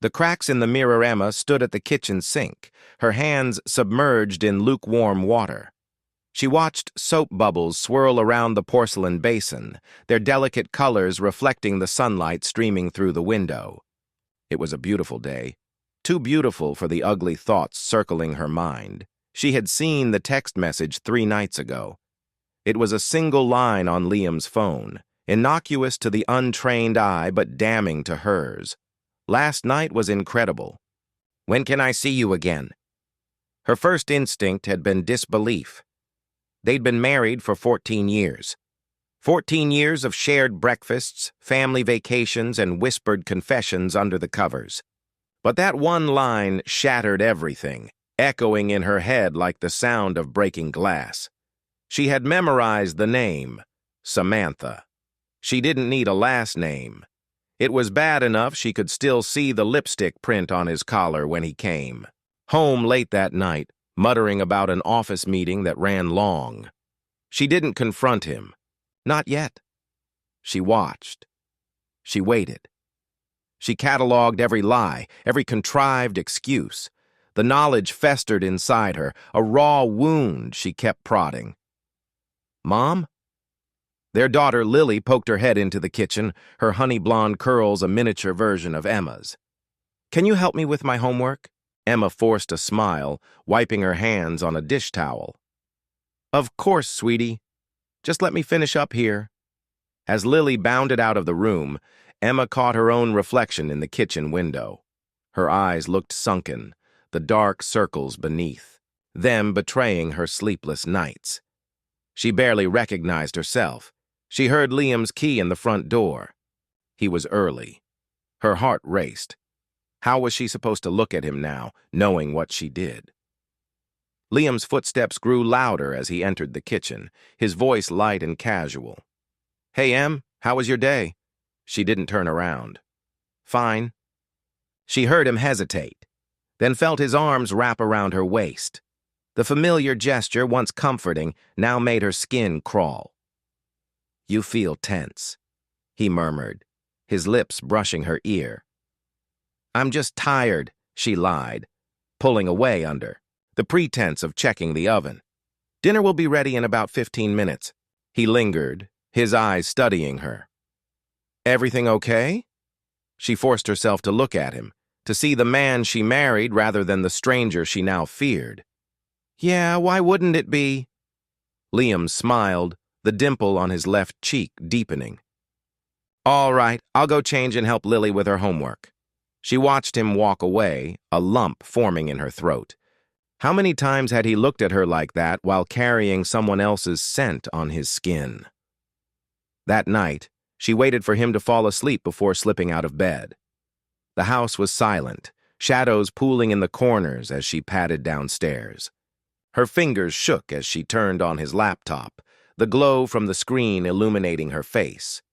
The cracks in the mirror. Emma stood at the kitchen sink, her hands submerged in lukewarm water. She watched soap bubbles swirl around the porcelain basin, their delicate colors reflecting the sunlight streaming through the window. It was a beautiful day, too beautiful for the ugly thoughts circling her mind. She had seen the text message 3 nights ago. It was a single line on Liam's phone, innocuous to the untrained eye but damning to hers. Last night was incredible. "When can I see you again?" Her first instinct had been disbelief. They'd been married for 14 years. 14 years of shared breakfasts, family vacations, and whispered confessions under the covers. But that one line shattered everything, echoing in her head like the sound of breaking glass. She had memorized the name, Samantha. She didn't need a last name. It was bad enough she could still see the lipstick print on his collar when he came. Home late that night, muttering about an office meeting that ran long. She didn't confront him. Not yet. She watched. She waited. She cataloged every lie, every contrived excuse. The knowledge festered inside her, a raw wound she kept prodding. "Mom?" Their daughter Lily poked her head into the kitchen, her honey blonde curls a miniature version of Emma's. "Can you help me with my homework?" Emma forced a smile, wiping her hands on a dish towel. "Of course, sweetie. Just let me finish up here." As Lily bounded out of the room, Emma caught her own reflection in the kitchen window. Her eyes looked sunken, the dark circles beneath, them betraying her sleepless nights. She barely recognized herself. She heard Liam's key in the front door. He was early. Her heart raced. How was she supposed to look at him now, knowing what she did? Liam's footsteps grew louder as he entered the kitchen, his voice light and casual. "Hey, Em, how was your day?" She didn't turn around. "Fine." She heard him hesitate, then felt his arms wrap around her waist. The familiar gesture, once comforting, now made her skin crawl. "You feel tense," he murmured, his lips brushing her ear. "I'm just tired," she lied, pulling away under the pretense of checking the oven. "Dinner will be ready in about 15 minutes. He lingered, his eyes studying her. "Everything okay?" She forced herself to look at him, to see the man she married rather than the stranger she now feared. "Yeah, why wouldn't it be?" Liam smiled, the dimple on his left cheek deepening. "All right, I'll go change and help Lily with her homework." She watched him walk away, a lump forming in her throat. How many times had he looked at her like that while carrying someone else's scent on his skin? That night, she waited for him to fall asleep before slipping out of bed. The house was silent, shadows pooling in the corners as she padded downstairs. Her fingers shook as she turned on his laptop, the glow from the screen illuminating her face.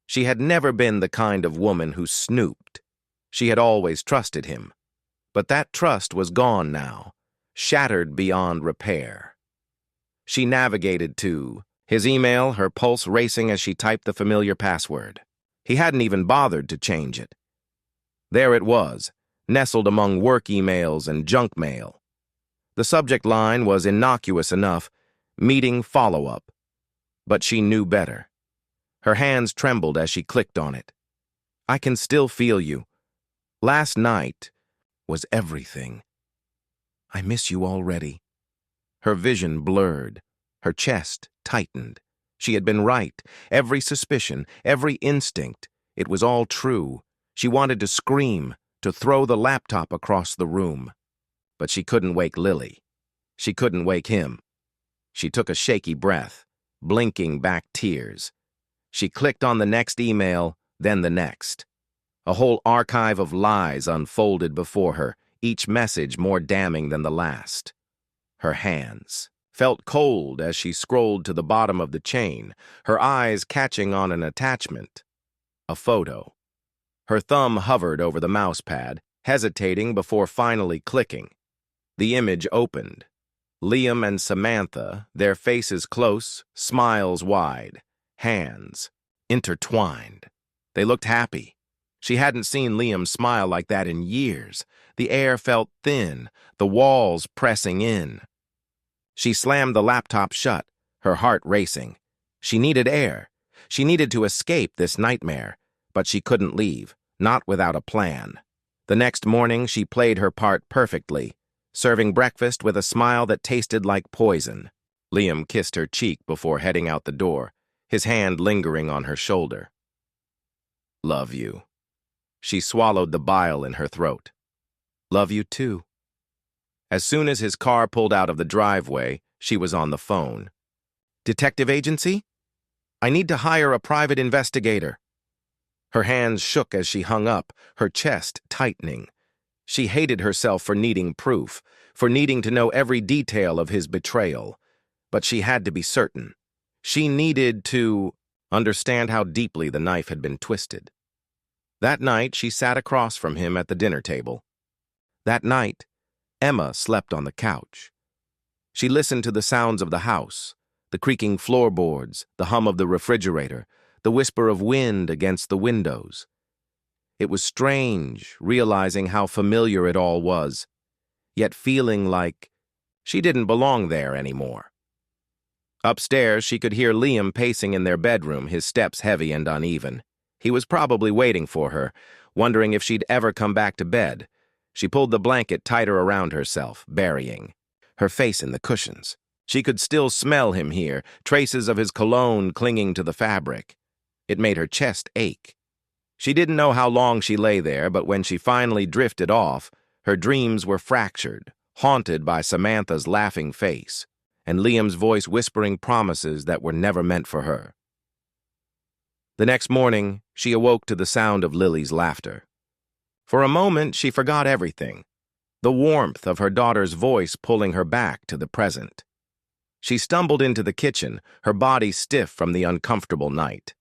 She had never been the kind of woman who snooped. She had always trusted him. But that trust was gone now, shattered beyond repair. She navigated to his email, her pulse racing as she typed the familiar password. He hadn't even bothered to change it. There it was, nestled among work emails and junk mail. The subject line was innocuous enough, meeting follow-up. But she knew better. Her hands trembled as she clicked on it. "I can still feel you. Last night was everything. I miss you already." Her vision blurred. Her chest tightened. She had been right. Every suspicion, every instinct. It was all true. She wanted to scream, to throw the laptop across the room. But she couldn't wake Lily. She couldn't wake him. She took a shaky breath, blinking back tears. She clicked on the next email, then the next. A whole archive of lies unfolded before her, each message more damning than the last. Her hands felt cold as she scrolled to the bottom of the chain, her eyes catching on an attachment. A photo. Her thumb hovered over the mouse pad, hesitating before finally clicking. The image opened. Liam and Samantha, their faces close, smiles wide, hands intertwined. They looked happy. She hadn't seen Liam smile like that in years. The air felt thin, the walls pressing in. She slammed the laptop shut, her heart racing. She needed air. She needed to escape this nightmare, but she couldn't leave, not without a plan. The next morning, she played her part perfectly, serving breakfast with a smile that tasted like poison. Liam kissed her cheek before heading out the door, his hand lingering on her shoulder. "Love you." She swallowed the bile in her throat. "Love you too." As soon as his car pulled out of the driveway, she was on the phone. "Detective agency? I need to hire a private investigator." Her hands shook as she hung up, her chest tightening. She hated herself for needing proof, for needing to know every detail of his betrayal. But she had to be certain. She needed to understand how deeply the knife had been twisted. That night, she sat across from him at the dinner table. That night, Emma slept on the couch. She listened to the sounds of the house, the creaking floorboards, the hum of the refrigerator, the whisper of wind against the windows. It was strange, realizing how familiar it all was, yet feeling like she didn't belong there anymore. Upstairs, she could hear Liam pacing in their bedroom, his steps heavy and uneven. He was probably waiting for her, wondering if she'd ever come back to bed. She pulled the blanket tighter around herself, burying her face in the cushions. She could still smell him here, traces of his cologne clinging to the fabric. It made her chest ache. She didn't know how long she lay there, but when she finally drifted off, her dreams were fractured, haunted by Samantha's laughing face, and Liam's voice whispering promises that were never meant for her. The next morning, she awoke to the sound of Lily's laughter. For a moment, she forgot everything, the warmth of her daughter's voice pulling her back to the present. She stumbled into the kitchen, her body stiff from the uncomfortable night.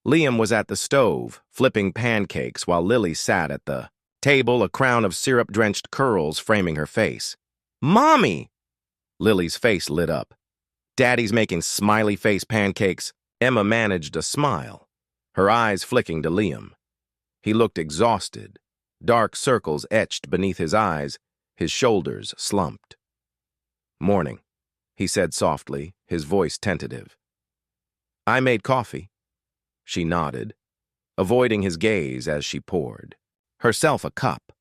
Liam was at the stove, flipping pancakes while Lily sat at the table, a crown of syrup-drenched curls framing her face. "Mommy!" Lily's face lit up. "Daddy's making smiley-face pancakes." Emma managed a smile, her eyes flicking to Liam. He looked exhausted, dark circles etched beneath his eyes, his shoulders slumped. "Morning," he said softly, his voice tentative. "I made coffee." She nodded, avoiding his gaze as she poured herself a cup.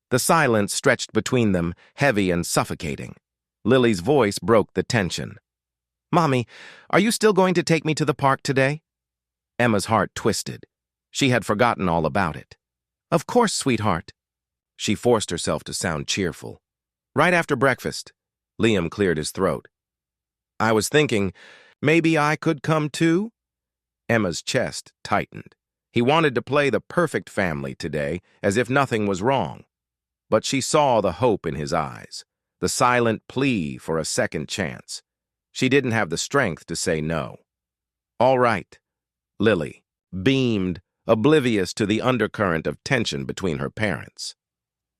The silence stretched between them, heavy and suffocating. Lily's voice broke the tension. "Mommy, are you still going to take me to the park today?" Emma's heart twisted. She had forgotten all about it. "Of course, sweetheart." She forced herself to sound cheerful. "Right after breakfast." Liam cleared his throat. "I was thinking, maybe I could come too?" Emma's chest tightened. He wanted to play the perfect family today, as if nothing was wrong. But she saw the hope in his eyes, the silent plea for a second chance. She didn't have the strength to say no. "All right." Lily beamed, oblivious to the undercurrent of tension between her parents.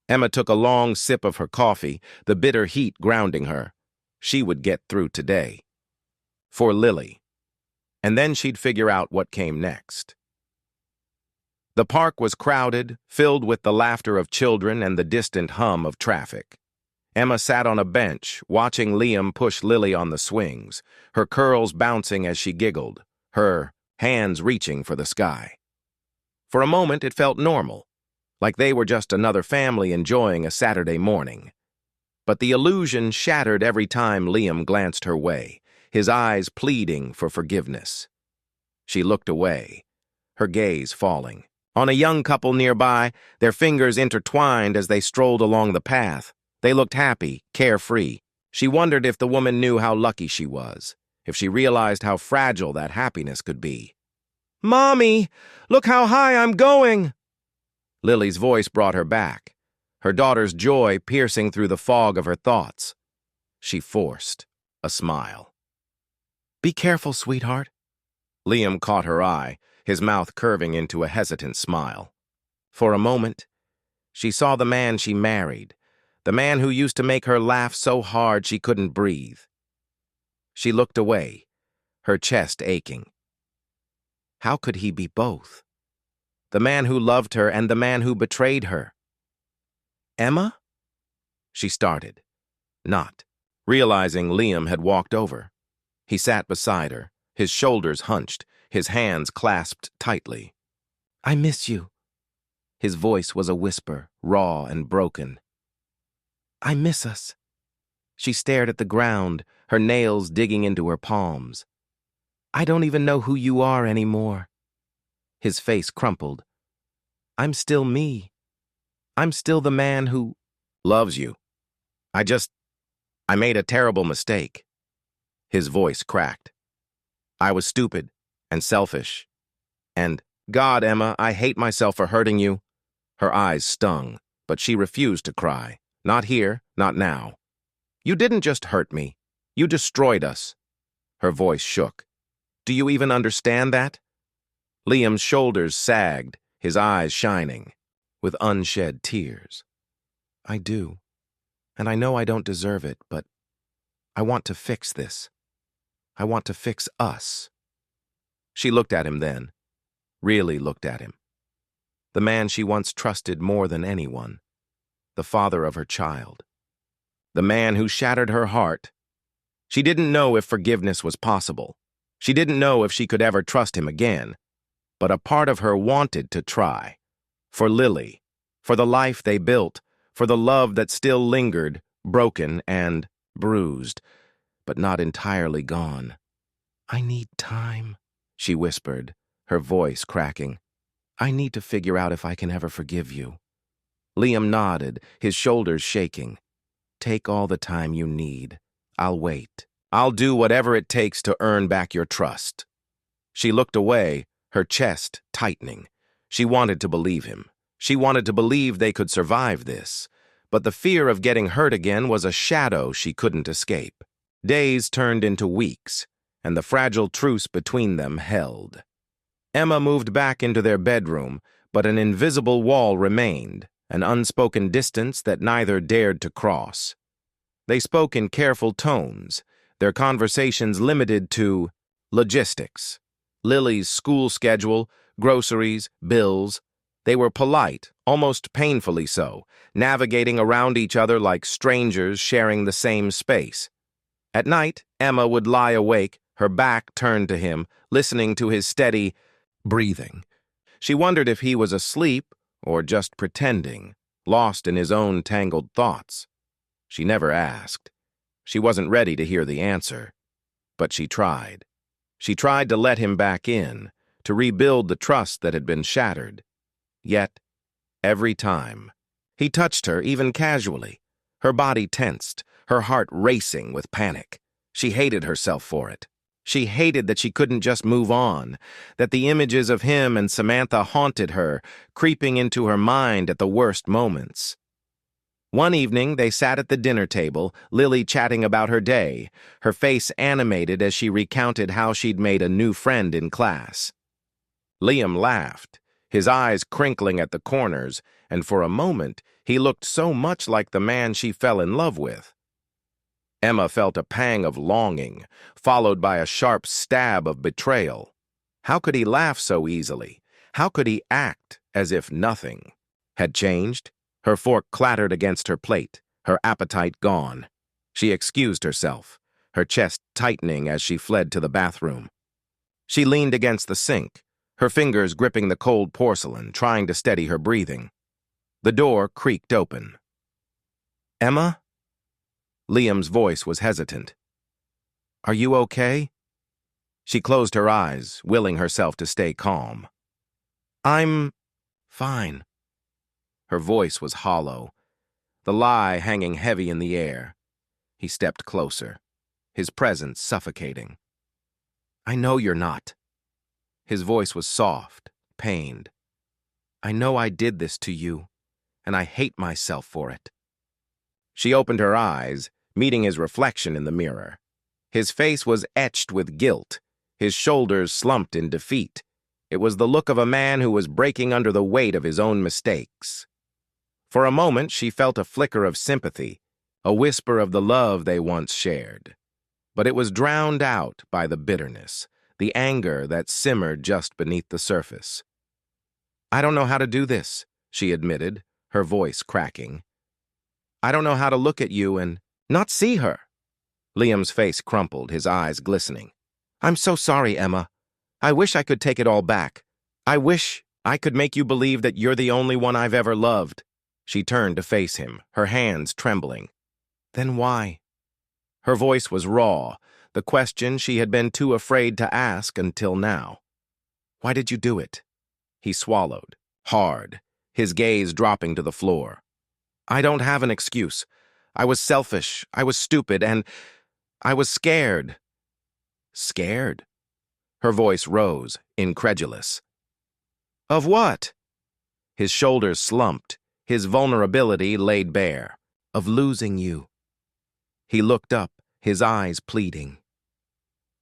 Emma took a long sip of her coffee, the bitter heat grounding her. She would get through today. For Lily. And then she'd figure out what came next. The park was crowded, filled with the laughter of children and the distant hum of traffic. Emma sat on a bench, watching Liam push Lily on the swings, her curls bouncing as she giggled, her hands reaching for the sky. For a moment, it felt normal, like they were just another family enjoying a Saturday morning. But the illusion shattered every time Liam glanced her way, his eyes pleading for forgiveness. She looked away, her gaze falling on a young couple nearby, their fingers intertwined as they strolled along the path. They looked happy, carefree. She wondered if the woman knew how lucky she was, if she realized how fragile that happiness could be. "Mommy, look how high I'm going!" Lily's voice brought her back, her daughter's joy piercing through the fog of her thoughts. She forced a smile. "Be careful, sweetheart." Liam caught her eye, his mouth curving into a hesitant smile. For a moment, she saw the man she married, the man who used to make her laugh so hard she couldn't breathe. She looked away, her chest aching. How could he be both? the man who loved her and the man who betrayed her. Emma? She started. Not. Realizing Liam had walked over. He sat beside her, his shoulders hunched, his hands clasped tightly. I miss you. His voice was a whisper, raw and broken. I miss us. She stared at the ground, her nails digging into her palms. I don't even know who you are anymore. His face crumpled. I'm still me. I'm still the man who loves you. I made a terrible mistake. His voice cracked. I was stupid and selfish. And, God, Emma, I hate myself for hurting you. Her eyes stung, but she refused to cry. Not here, not now. You didn't just hurt me. You destroyed us. Her voice shook. Do you even understand that? Liam's shoulders sagged, his eyes shining, with unshed tears. I do. And I know I don't deserve it, but I want to fix this. I want to fix us. She looked at him then, really looked at him. The man she once trusted more than anyone, the father of her child. The man who shattered her heart. She didn't know if forgiveness was possible. She didn't know if she could ever trust him again. But a part of her wanted to try. For Lily, for the life they built, for the love that still lingered, broken and bruised, but not entirely gone. I need time, she whispered, her voice cracking. I need to figure out if I can ever forgive you. Liam nodded, his shoulders shaking. Take all the time you need. I'll wait. I'll do whatever it takes to earn back your trust. She looked away, her chest tightening. She wanted to believe him. She wanted to believe they could survive this. But the fear of getting hurt again was a shadow she couldn't escape. Days turned into weeks, and the fragile truce between them held. Emma moved back into their bedroom, but an invisible wall remained, an unspoken distance that neither dared to cross. They spoke in careful tones, their conversations limited to logistics. Lily's school schedule, groceries, bills. They were polite, almost painfully so, navigating around each other like strangers sharing the same space. At night, Emma would lie awake, her back turned to him, listening to his steady breathing. She wondered if he was asleep or just pretending, lost in his own tangled thoughts. She never asked. She wasn't ready to hear the answer. But she tried. She tried to let him back in, to rebuild the trust that had been shattered. Yet, every time, he touched her even casually. Her body tensed, her heart racing with panic. She hated herself for it. She hated that she couldn't just move on, that the images of him and Samantha haunted her, creeping into her mind at the worst moments. One evening, they sat at the dinner table, Lily chatting about her day, her face animated as she recounted how she'd made a new friend in class. Liam laughed, his eyes crinkling at the corners, and for a moment, he looked so much like the man she fell in love with. Emma felt a pang of longing, followed by a sharp stab of betrayal. How could he laugh so easily? How could he act as if nothing had changed? Her fork clattered against her plate, her appetite gone. She excused herself, her chest tightening as she fled to the bathroom. She leaned against the sink, her fingers gripping the cold porcelain, trying to steady her breathing. The door creaked open. Emma? Liam's voice was hesitant. Are you okay? She closed her eyes, willing herself to stay calm. I'm fine. Her voice was hollow, the lie hanging heavy in the air. He stepped closer, his presence suffocating. I know you're not. His voice was soft, pained. I know I did this to you, and I hate myself for it. She opened her eyes, meeting his reflection in the mirror. His face was etched with guilt, his shoulders slumped in defeat. It was the look of a man who was breaking under the weight of his own mistakes. For a moment, she felt a flicker of sympathy, a whisper of the love they once shared. But it was drowned out by the bitterness, the anger that simmered just beneath the surface. I don't know how to do this, she admitted, her voice cracking. I don't know how to look at you and not see her. Liam's face crumpled, his eyes glistening. I'm so sorry, Emma. I wish I could take it all back. I wish I could make you believe that you're the only one I've ever loved. She turned to face him, her hands trembling. Then why? Her voice was raw, the question she had been too afraid to ask until now. Why did you do it? He swallowed, hard, his gaze dropping to the floor. I don't have an excuse. I was selfish, I was stupid, and I was scared. Scared? Her voice rose, incredulous. Of what? His shoulders slumped, his vulnerability laid bare. Of losing you. He looked up, his eyes pleading.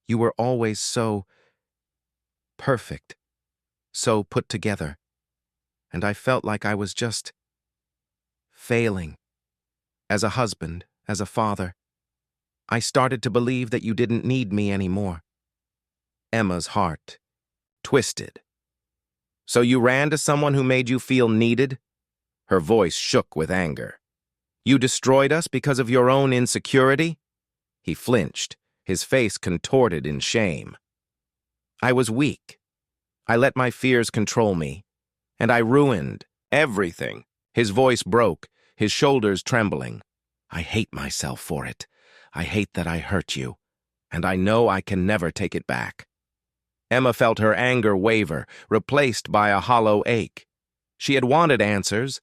You were always so perfect, so put together, and I felt like I was just failing. As a husband, as a father, I started to believe that you didn't need me anymore. Emma's heart twisted. So you ran to someone who made you feel needed? Her voice shook with anger. You destroyed us because of your own insecurity? He flinched, his face contorted in shame. I was weak. I let my fears control me, and I ruined everything. His voice broke, his shoulders trembling. I hate myself for it. I hate that I hurt you, and I know I can never take it back. Emma felt her anger waver, replaced by a hollow ache. She had wanted answers,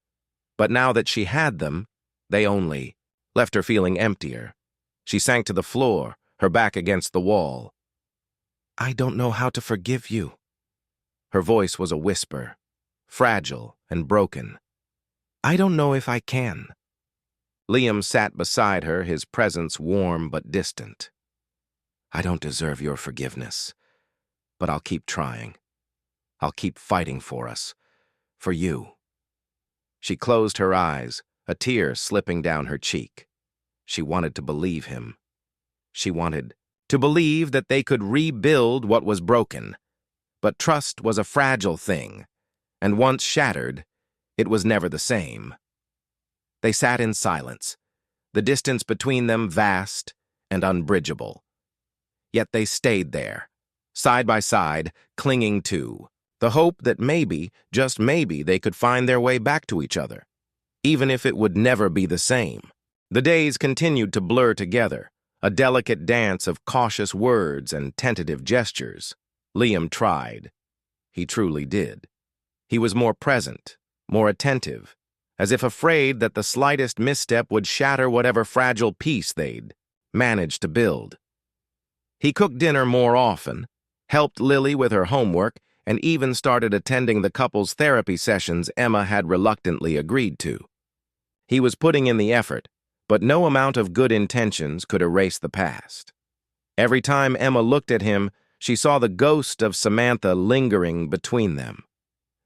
but now that she had them, they only left her feeling emptier. She sank to the floor, her back against the wall. I don't know how to forgive you. Her voice was a whisper, fragile and broken. I don't know if I can. Liam sat beside her, his presence warm but distant. I don't deserve your forgiveness, but I'll keep trying. I'll keep fighting for us, for you. She closed her eyes, a tear slipping down her cheek. She wanted to believe him. She wanted to believe that they could rebuild what was broken. But trust was a fragile thing, and once shattered, it was never the same. They sat in silence, the distance between them vast and unbridgeable. Yet they stayed there, side by side, clinging to the hope that maybe, just maybe, they could find their way back to each other, even if it would never be the same. The days continued to blur together, a delicate dance of cautious words and tentative gestures. Liam tried. He truly did. He was more present, more attentive, as if afraid that the slightest misstep would shatter whatever fragile peace they'd managed to build. He cooked dinner more often, helped Lily with her homework, and even started attending the couple's therapy sessions Emma had reluctantly agreed to. He was putting in the effort, but no amount of good intentions could erase the past. Every time Emma looked at him, she saw the ghost of Samantha lingering between them.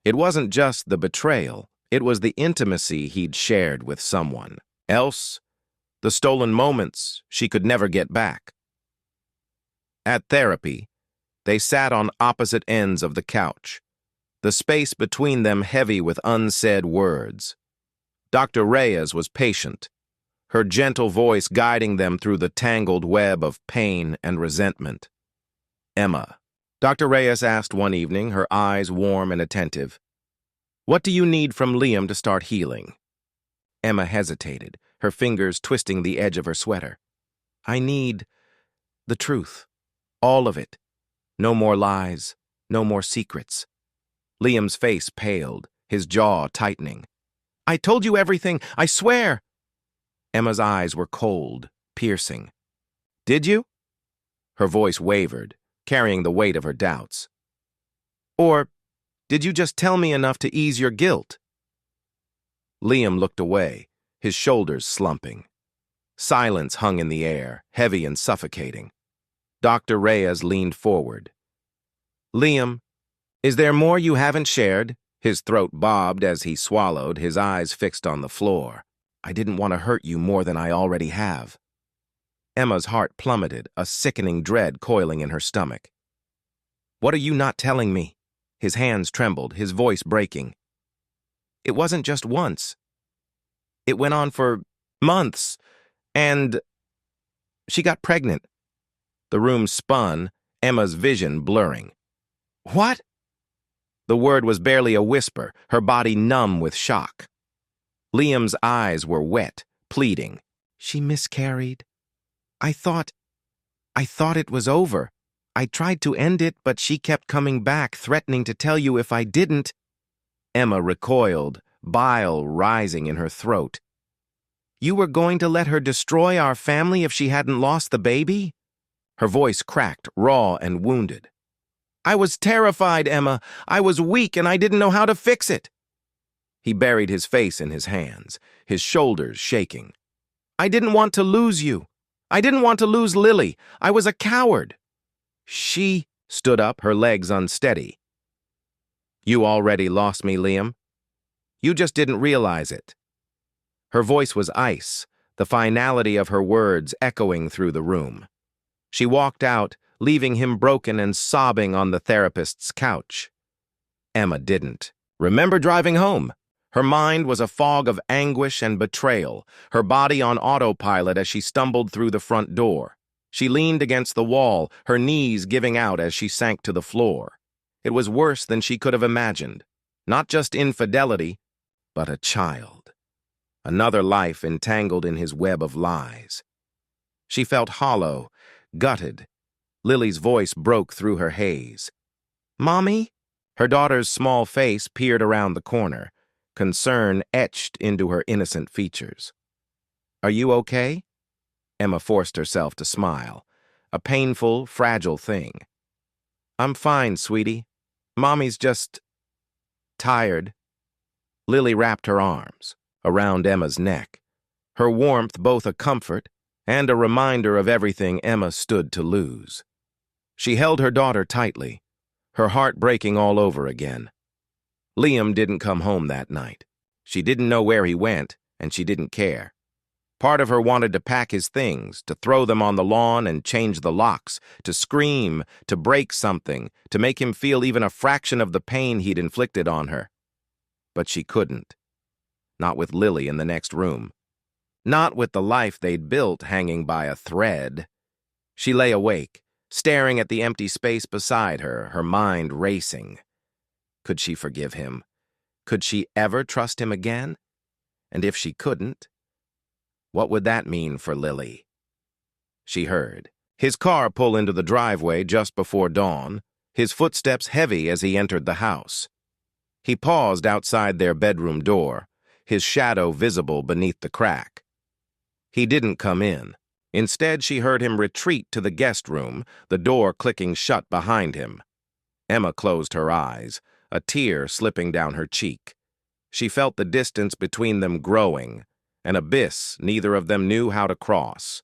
It wasn't just the betrayal, it was the intimacy he'd shared with someone else, the stolen moments she could never get back. At therapy, they sat on opposite ends of the couch, the space between them heavy with unsaid words. Dr. Reyes was patient, her gentle voice guiding them through the tangled web of pain and resentment. Emma, Dr. Reyes asked one evening, her eyes warm and attentive. What do you need from Liam to start healing? Emma hesitated, her fingers twisting the edge of her sweater. I need the truth, all of it. No more lies, no more secrets. Liam's face paled, his jaw tightening. I told you everything, I swear. Emma's eyes were cold, piercing. Did you? Her voice wavered, carrying the weight of her doubts. Or did you just tell me enough to ease your guilt? Liam looked away, his shoulders slumping. Silence hung in the air, heavy and suffocating. Dr. Reyes leaned forward. Liam, is there more you haven't shared? His throat bobbed as he swallowed, his eyes fixed on the floor. I didn't want to hurt you more than I already have. Emma's heart plummeted, a sickening dread coiling in her stomach. What are you not telling me? His hands trembled, his voice breaking. It wasn't just once. It went on for months, and she got pregnant. The room spun, Emma's vision blurring. What? The word was barely a whisper, her body numb with shock. Liam's eyes were wet, pleading. She miscarried. I thought it was over. I tried to end it, but she kept coming back, threatening to tell you if I didn't. Emma recoiled, bile rising in her throat. You were going to let her destroy our family if she hadn't lost the baby? Her voice cracked, raw and wounded. I was terrified, Emma. I was weak and I didn't know how to fix it. He buried his face in his hands, his shoulders shaking. I didn't want to lose you. I didn't want to lose Lily. I was a coward. She stood up, her legs unsteady. You already lost me, Liam. You just didn't realize it. Her voice was ice, the finality of her words echoing through the room. She walked out, leaving him broken and sobbing on the therapist's couch. Emma didn't remember driving home. Her mind was a fog of anguish and betrayal, her body on autopilot as she stumbled through the front door. She leaned against the wall, her knees giving out as she sank to the floor. It was worse than she could have imagined. Not just infidelity, but a child. Another life entangled in his web of lies. She felt hollow, gutted. Lily's voice broke through her haze. Mommy? Her daughter's small face peered around the corner, concern etched into her innocent features. Are you okay? Emma forced herself to smile, a painful, fragile thing. I'm fine, sweetie. Mommy's just tired. Lily wrapped her arms around Emma's neck, her warmth both a comfort and a reminder of everything Emma stood to lose. She held her daughter tightly, her heart breaking all over again. Liam didn't come home that night. She didn't know where he went, and she didn't care. Part of her wanted to pack his things, to throw them on the lawn and change the locks, to scream, to break something, to make him feel even a fraction of the pain he'd inflicted on her. But she couldn't. Not with Lily in the next room. Not with the life they'd built hanging by a thread. She lay awake, staring at the empty space beside her, her mind racing. Could she forgive him? Could she ever trust him again? And if she couldn't, what would that mean for Lily? She heard his car pull into the driveway just before dawn, his footsteps heavy as he entered the house. He paused outside their bedroom door, his shadow visible beneath the crack. He didn't come in. Instead, she heard him retreat to the guest room, the door clicking shut behind him. Emma closed her eyes, a tear slipping down her cheek. She felt the distance between them growing, an abyss neither of them knew how to cross.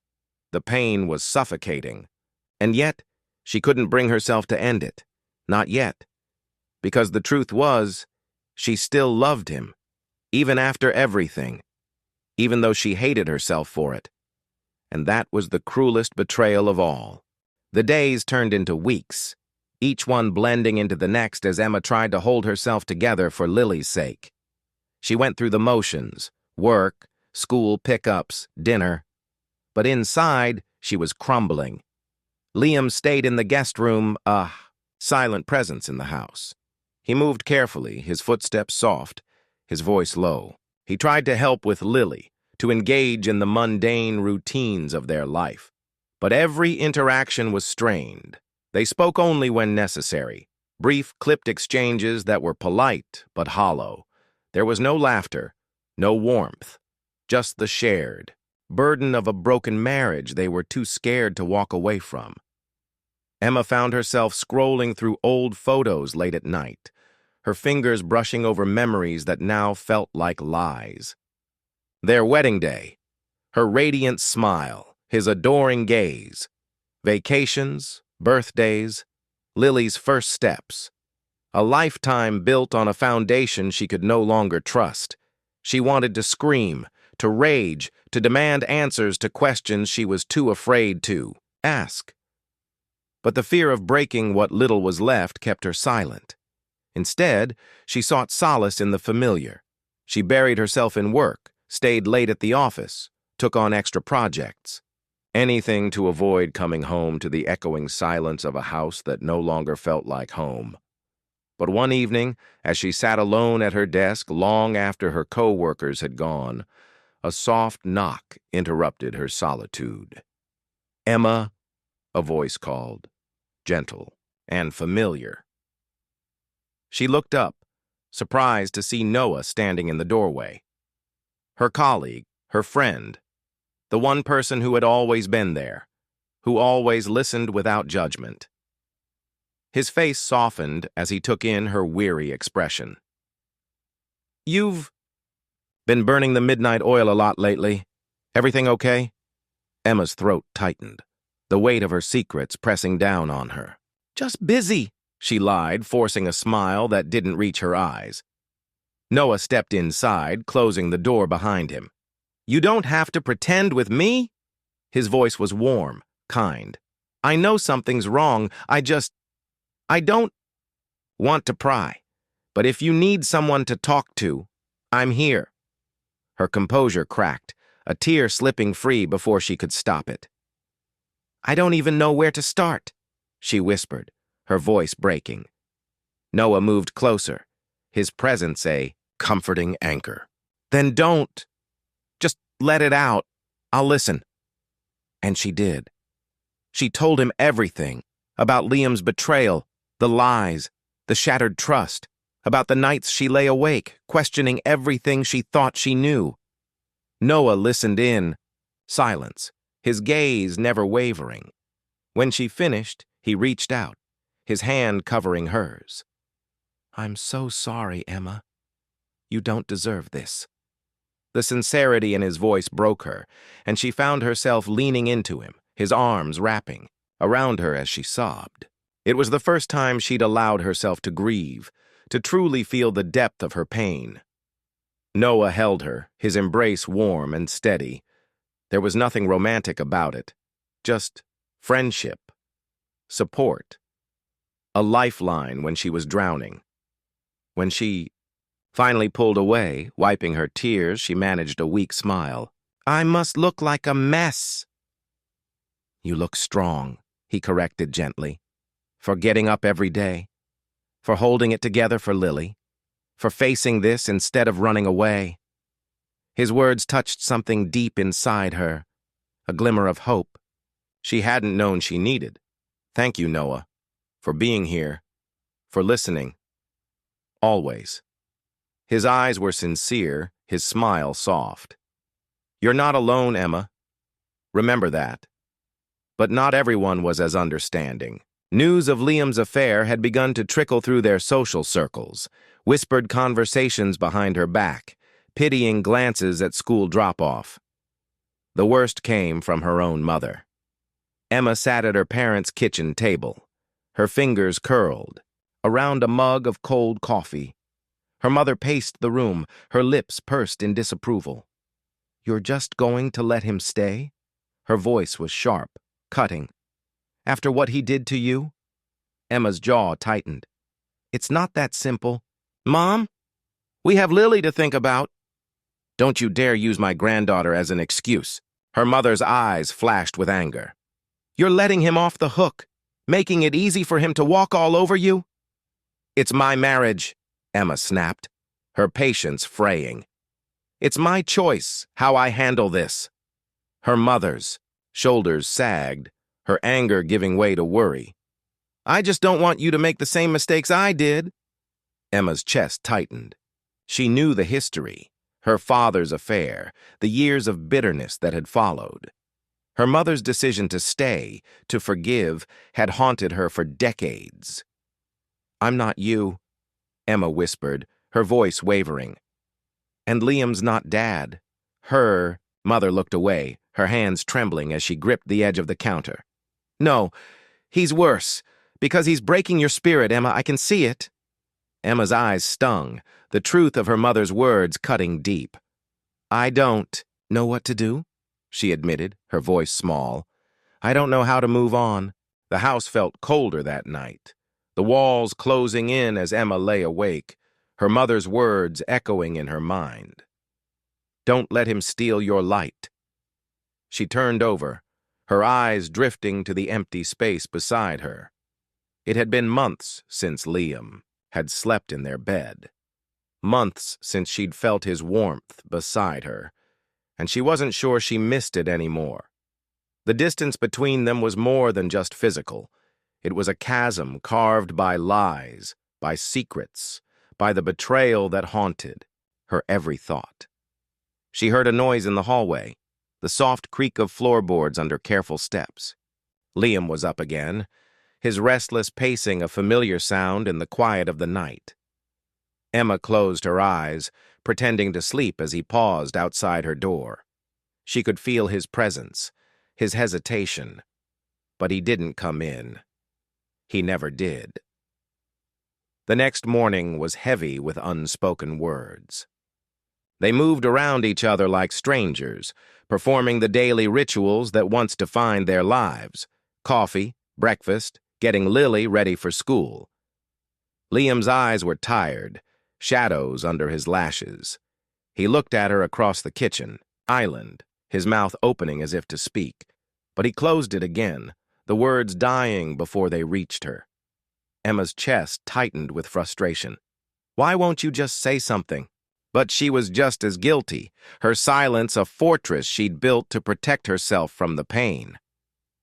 The pain was suffocating, and yet she couldn't bring herself to end it. Not yet. Because the truth was, she still loved him, even after everything, even though she hated herself for it. And that was the cruelest betrayal of all. The days turned into weeks, each one blending into the next as Emma tried to hold herself together for Lily's sake. She went through the motions, work, school pickups, dinner. But inside, she was crumbling. Liam stayed in the guest room, a silent presence in the house. He moved carefully, his footsteps soft, his voice low. He tried to help with Lily, to engage in the mundane routines of their life. But every interaction was strained. They spoke only when necessary, brief, clipped exchanges that were polite but hollow. There was no laughter, no warmth, just the shared burden of a broken marriage they were too scared to walk away from. Emma found herself scrolling through old photos late at night, her fingers brushing over memories that now felt like lies. Their wedding day, her radiant smile, his adoring gaze, vacations, birthdays, Lily's first steps, a lifetime built on a foundation she could no longer trust. She wanted to scream, to rage, to demand answers to questions she was too afraid to ask. But the fear of breaking what little was left kept her silent. Instead, she sought solace in the familiar. She buried herself in work, stayed late at the office, took on extra projects. Anything to avoid coming home to the echoing silence of a house that no longer felt like home. But one evening, as she sat alone at her desk long after her co-workers had gone, a soft knock interrupted her solitude. "Emma," a voice called, gentle and familiar. She looked up, surprised to see Noah standing in the doorway. Her colleague, her friend, the one person who had always been there, who always listened without judgment. His face softened as he took in her weary expression. "You've been burning the midnight oil a lot lately. Everything okay?" Emma's throat tightened, the weight of her secrets pressing down on her. "Just busy," she lied, forcing a smile that didn't reach her eyes. Noah stepped inside, closing the door behind him. "You don't have to pretend with me." His voice was warm, kind. "I know something's wrong. I don't want to pry. But if you need someone to talk to, I'm here." Her composure cracked, a tear slipping free before she could stop it. "I don't even know where to start," she whispered, her voice breaking. Noah moved closer, his presence a comforting anchor. "Then don't. Just let it out. I'll listen." And she did. She told him everything about Liam's betrayal, the lies, the shattered trust, about the nights she lay awake, questioning everything she thought she knew. Noah listened in, silence, his gaze never wavering. When she finished, he reached out, his hand covering hers. "I'm so sorry, Emma. You don't deserve this." The sincerity in his voice broke her, and she found herself leaning into him, his arms wrapping around her as she sobbed. It was the first time she'd allowed herself to grieve, to truly feel the depth of her pain. Noah held her, his embrace warm and steady. There was nothing romantic about it, just friendship, support, a lifeline when she was drowning. When she finally pulled away, wiping her tears, she managed a weak smile. "I must look like a mess." "You look strong," he corrected gently, "for getting up every day, for holding it together for Lily, for facing this instead of running away." His words touched something deep inside her, a glimmer of hope she hadn't known she needed. "Thank you, Noah, for being here, for listening. Always." His eyes were sincere, his smile soft. "You're not alone, Emma. Remember that." But not everyone was as understanding. News of Liam's affair had begun to trickle through their social circles, whispered conversations behind her back, pitying glances at school drop-off. The worst came from her own mother. Emma sat at her parents' kitchen table, her fingers curled, around a mug of cold coffee. Her mother paced the room, her lips pursed in disapproval. "You're just going to let him stay?" Her voice was sharp, cutting. "After what he did to you?" Emma's jaw tightened. "It's not that simple." "Mom, we have Lily to think about." "Don't you dare use my granddaughter as an excuse." Her mother's eyes flashed with anger. "You're letting him off the hook, making it easy for him to walk all over you." "It's my marriage," Emma snapped, her patience fraying. "It's my choice how I handle this." Her mother's shoulders sagged, her anger giving way to worry. "I just don't want you to make the same mistakes I did." Emma's chest tightened. She knew the history, her father's affair, the years of bitterness that had followed. Her mother's decision to stay, to forgive, had haunted her for decades. "I'm not you," Emma whispered, her voice wavering. "And Liam's not Dad." Her mother looked away, her hands trembling as she gripped the edge of the counter. "No, he's worse, because he's breaking your spirit, Emma. I can see it." Emma's eyes stung, the truth of her mother's words cutting deep. "I don't know what to do," she admitted, her voice small. "I don't know how to move on." The house felt colder that night. the walls closing in as Emma lay awake, her mother's words echoing in her mind. Don't let him steal your light. She turned over, her eyes drifting to the empty space beside her. It had been months since Liam had slept in their bed. Months since she'd felt his warmth beside her, and she wasn't sure she missed it anymore. The distance between them was more than just physical. It was a chasm carved by lies, by secrets, by the betrayal that haunted her every thought. She heard a noise in the hallway, the soft creak of floorboards under careful steps. Liam was up again, his restless pacing a familiar sound in the quiet of the night. Emma closed her eyes, pretending to sleep as he paused outside her door. She could feel his presence, his hesitation, but he didn't come in. He never did. The next morning was heavy with unspoken words. They moved around each other like strangers, performing the daily rituals that once defined their lives: coffee, breakfast, getting Lily ready for school. Liam's eyes were tired, shadows under his lashes. He looked at her across the kitchen island, his mouth opening as if to speak, but he closed it again, the words dying before they reached her. Emma's chest tightened with frustration. Why won't you just say something? But she was just as guilty, her silence a fortress she'd built to protect herself from the pain.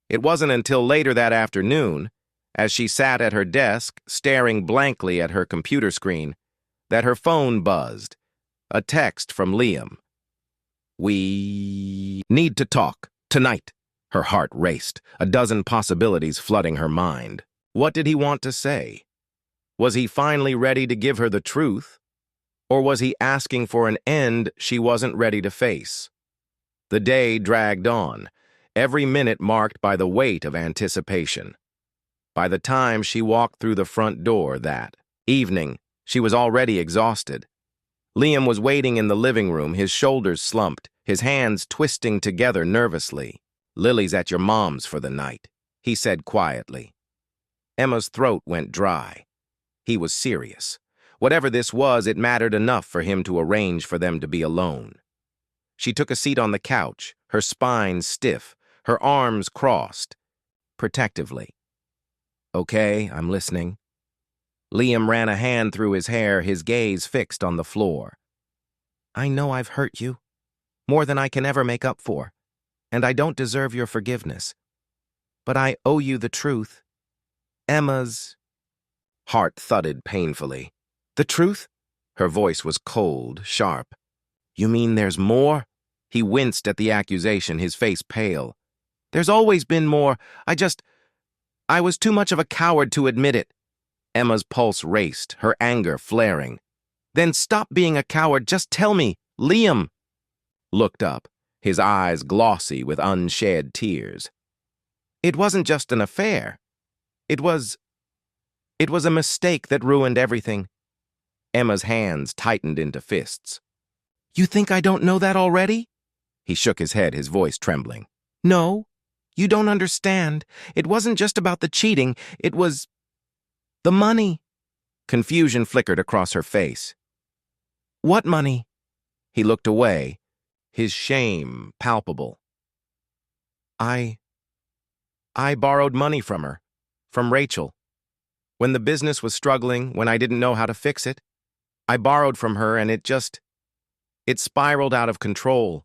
It wasn't until later that afternoon, as she sat at her desk, staring blankly at her computer screen, that her phone buzzed. A text from Liam. We need to talk, tonight. Her heart raced, a dozen possibilities flooding her mind. What did he want to say? Was he finally ready to give her the truth? Or was he asking for an end she wasn't ready to face? The day dragged on, every minute marked by the weight of anticipation. By the time she walked through the front door that evening, she was already exhausted. Liam was waiting in the living room, his shoulders slumped, his hands twisting together nervously. Lily's at your mom's for the night, he said quietly. Emma's throat went dry. He was serious. Whatever this was, it mattered enough for him to arrange for them to be alone. She took a seat on the couch, her spine stiff, her arms crossed, protectively. Okay, I'm listening. Liam ran a hand through his hair, his gaze fixed on the floor. I know I've hurt you, more than I can ever make up for, and I don't deserve your forgiveness. But I owe you the truth. Emma's heart thudded painfully. The truth? Her voice was cold, sharp. You mean there's more? He winced at the accusation, his face pale. There's always been more. I was too much of a coward to admit it. Emma's pulse raced, her anger flaring. Then stop being a coward, just tell me. Liam looked up, his eyes glossy with unshed tears. It wasn't just an affair. It was a mistake that ruined everything. Emma's hands tightened into fists. You think I don't know that already? He shook his head, his voice trembling. No, you don't understand. It wasn't just about the cheating. It was the money. Confusion flickered across her face. What money? He looked away, his shame palpable. I borrowed money from her, from Rachel. When the business was struggling, when I didn't know how to fix it, I borrowed from her and it spiraled out of control.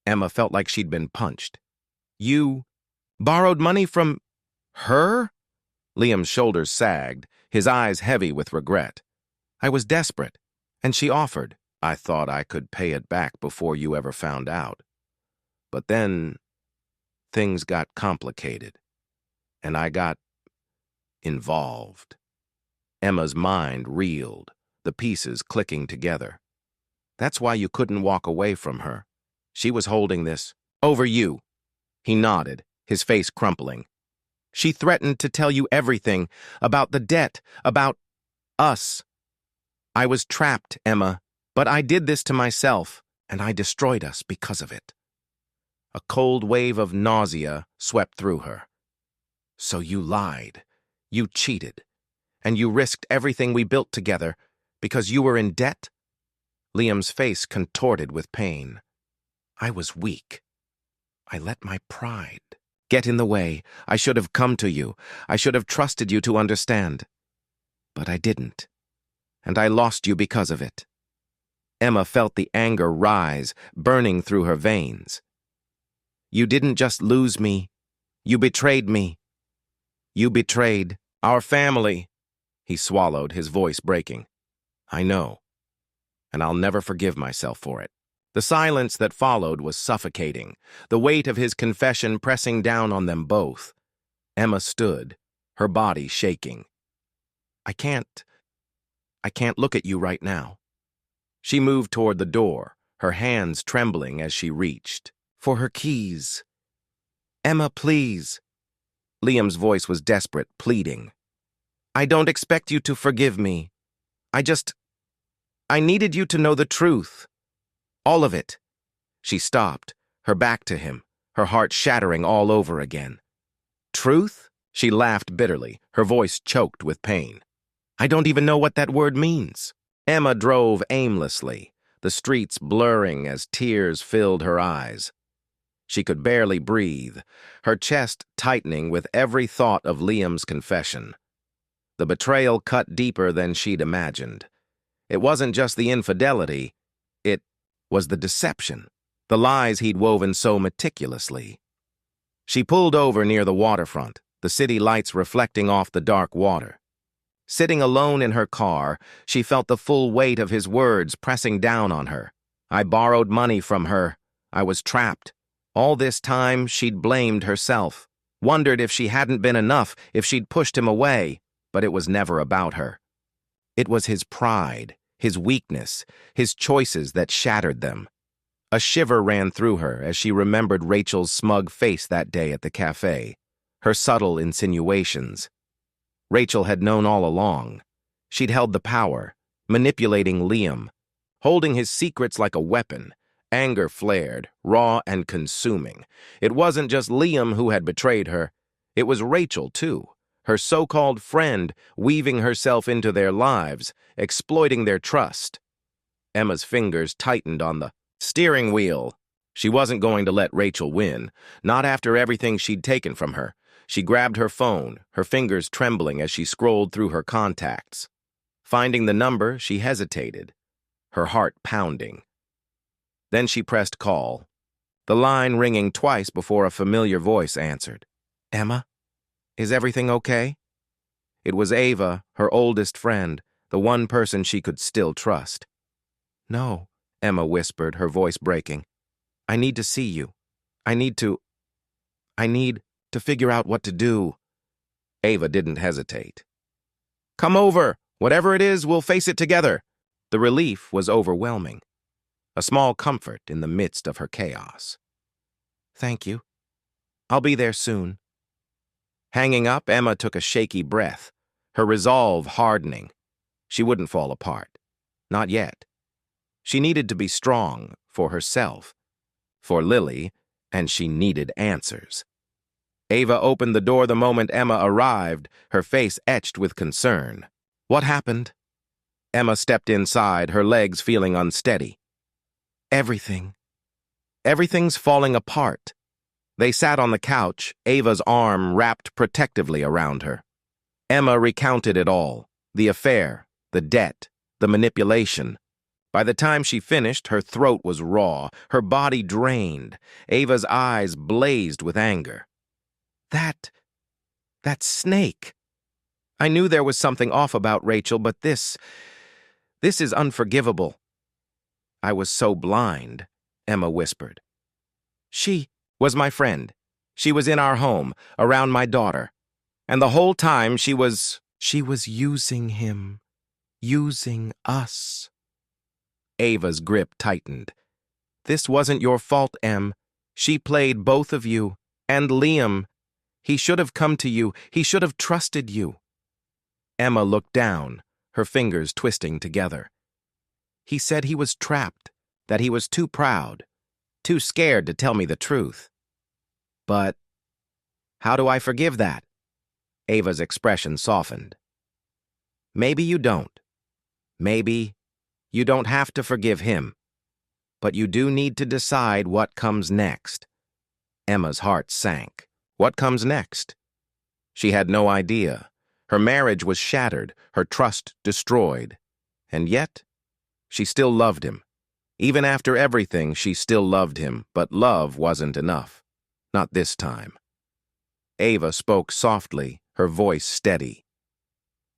Emma felt like she'd been punched. You borrowed money from her? Liam's shoulders sagged, his eyes heavy with regret. I was desperate, and she offered. I thought I could pay it back before you ever found out. But then things got complicated, and I got involved. Emma's mind reeled, the pieces clicking together. That's why you couldn't walk away from her. She was holding this over you. He nodded, his face crumpling. She threatened to tell you everything, about the debt, about us. I was trapped, Emma, but I did this to myself, and I destroyed us because of it. A cold wave of nausea swept through her. So you lied. You cheated. And you risked everything we built together because you were in debt? Liam's face contorted with pain. I was weak. I let my pride get in the way. I should have come to you. I should have trusted you to understand. But I didn't. And I lost you because of it. Emma felt the anger rise, burning through her veins. You didn't just lose me. You betrayed me. You betrayed our family. He swallowed, his voice breaking. I know. And I'll never forgive myself for it. The silence that followed was suffocating, the weight of his confession pressing down on them both. Emma stood, her body shaking. I can't look at you right now. She moved toward the door, her hands trembling as she reached for her keys. Emma, please. Liam's voice was desperate, pleading. I don't expect you to forgive me. I needed you to know the truth. All of it. She stopped, her back to him, her heart shattering all over again. Truth? She laughed bitterly, her voice choked with pain. I don't even know what that word means. Emma drove aimlessly, the streets blurring as tears filled her eyes. She could barely breathe, her chest tightening with every thought of Liam's confession. The betrayal cut deeper than she'd imagined. It wasn't just the infidelity, it was the deception, the lies he'd woven so meticulously. She pulled over near the waterfront, the city lights reflecting off the dark water. Sitting alone in her car, she felt the full weight of his words pressing down on her. I borrowed money from her. I was trapped. All this time, she'd blamed herself, wondered if she hadn't been enough, if she'd pushed him away, but it was never about her. It was his pride, his weakness, his choices that shattered them. A shiver ran through her as she remembered Rachel's smug face that day at the cafe, her subtle insinuations. Rachel had known all along. She'd held the power, manipulating Liam, holding his secrets like a weapon. Anger flared, raw and consuming. It wasn't just Liam who had betrayed her. It was Rachel, too, her so-called friend, weaving herself into their lives, exploiting their trust. Emma's fingers tightened on the steering wheel. She wasn't going to let Rachel win, not after everything she'd taken from her. She grabbed her phone, her fingers trembling as she scrolled through her contacts. Finding the number, she hesitated, her heart pounding. Then she pressed call, the line ringing twice before a familiar voice answered. Emma, is everything okay? It was Ava, her oldest friend, the one person she could still trust. No, Emma whispered, her voice breaking. I need to see you. I need to figure out what to do. Ava didn't hesitate. Come over. Whatever it is, we'll face it together. The relief was overwhelming, a small comfort in the midst of her chaos. Thank you. I'll be there soon. Hanging up, Emma took a shaky breath, her resolve hardening. She wouldn't fall apart. Not yet. She needed to be strong for herself, for Lily, and she needed answers. Ava opened the door the moment Emma arrived, her face etched with concern. What happened? Emma stepped inside, her legs feeling unsteady. Everything. Everything's falling apart. They sat on the couch, Ava's arm wrapped protectively around her. Emma recounted it all, the affair, the debt, the manipulation. By the time she finished, her throat was raw, her body drained. Ava's eyes blazed with anger. That snake. I knew there was something off about Rachel, but this is unforgivable. I was so blind, Emma whispered. She was my friend. She was in our home, around my daughter. And the whole time she was using him, using us. Ava's grip tightened. This wasn't your fault, Em. She played both of you, and Liam. He should have come to you. He should have trusted you. Emma looked down, her fingers twisting together. He said he was trapped, that he was too proud, too scared to tell me the truth. But how do I forgive that? Ava's expression softened. Maybe you don't. Maybe you don't have to forgive him. But you do need to decide what comes next. Emma's heart sank. What comes next? She had no idea. Her marriage was shattered, her trust destroyed. And yet, she still loved him. Even after everything, she still loved him, but love wasn't enough. Not this time. Ava spoke softly, her voice steady.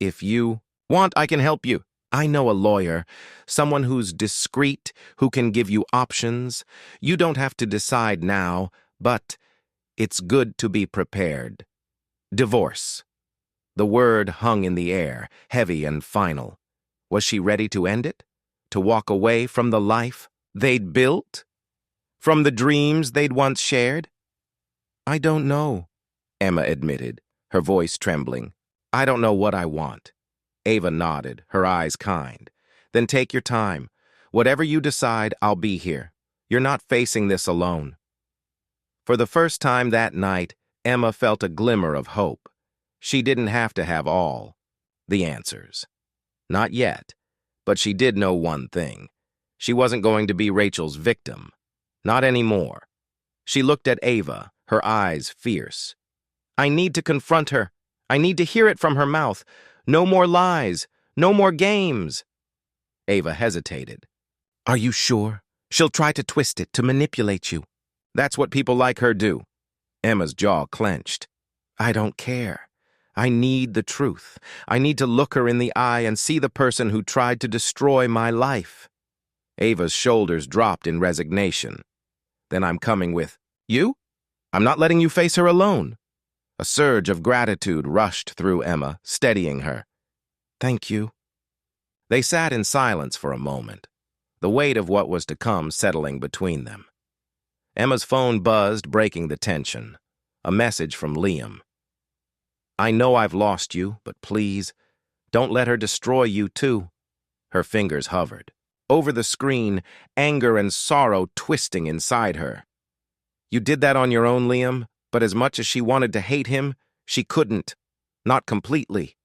If you want, I can help you. I know a lawyer, someone who's discreet, who can give you options. You don't have to decide now, but it's good to be prepared. Divorce. The word hung in the air, heavy and final. Was she ready to end it? To walk away from the life they'd built? From the dreams they'd once shared? I don't know, Emma admitted, her voice trembling. I don't know what I want. Ava nodded, her eyes kind. Then take your time. Whatever you decide, I'll be here. You're not facing this alone. For the first time that night, Emma felt a glimmer of hope. She didn't have to have all the answers. Not yet, but she did know one thing. She wasn't going to be Rachel's victim. Not anymore. She looked at Ava, her eyes fierce. I need to confront her. I need to hear it from her mouth. No more lies. No more games. Ava hesitated. Are you sure? She'll try to twist it, to manipulate you. That's what people like her do. Emma's jaw clenched. I don't care. I need the truth. I need to look her in the eye and see the person who tried to destroy my life. Ava's shoulders dropped in resignation. Then I'm coming with, you? I'm not letting you face her alone. A surge of gratitude rushed through Emma, steadying her. Thank you. They sat in silence for a moment, the weight of what was to come settling between them. Emma's phone buzzed, breaking the tension. A message from Liam. I know I've lost you, but please, don't let her destroy you too. Her fingers hovered. Over the screen, anger and sorrow twisting inside her. You did that on your own, Liam, but as much as she wanted to hate him, she couldn't. Not completely.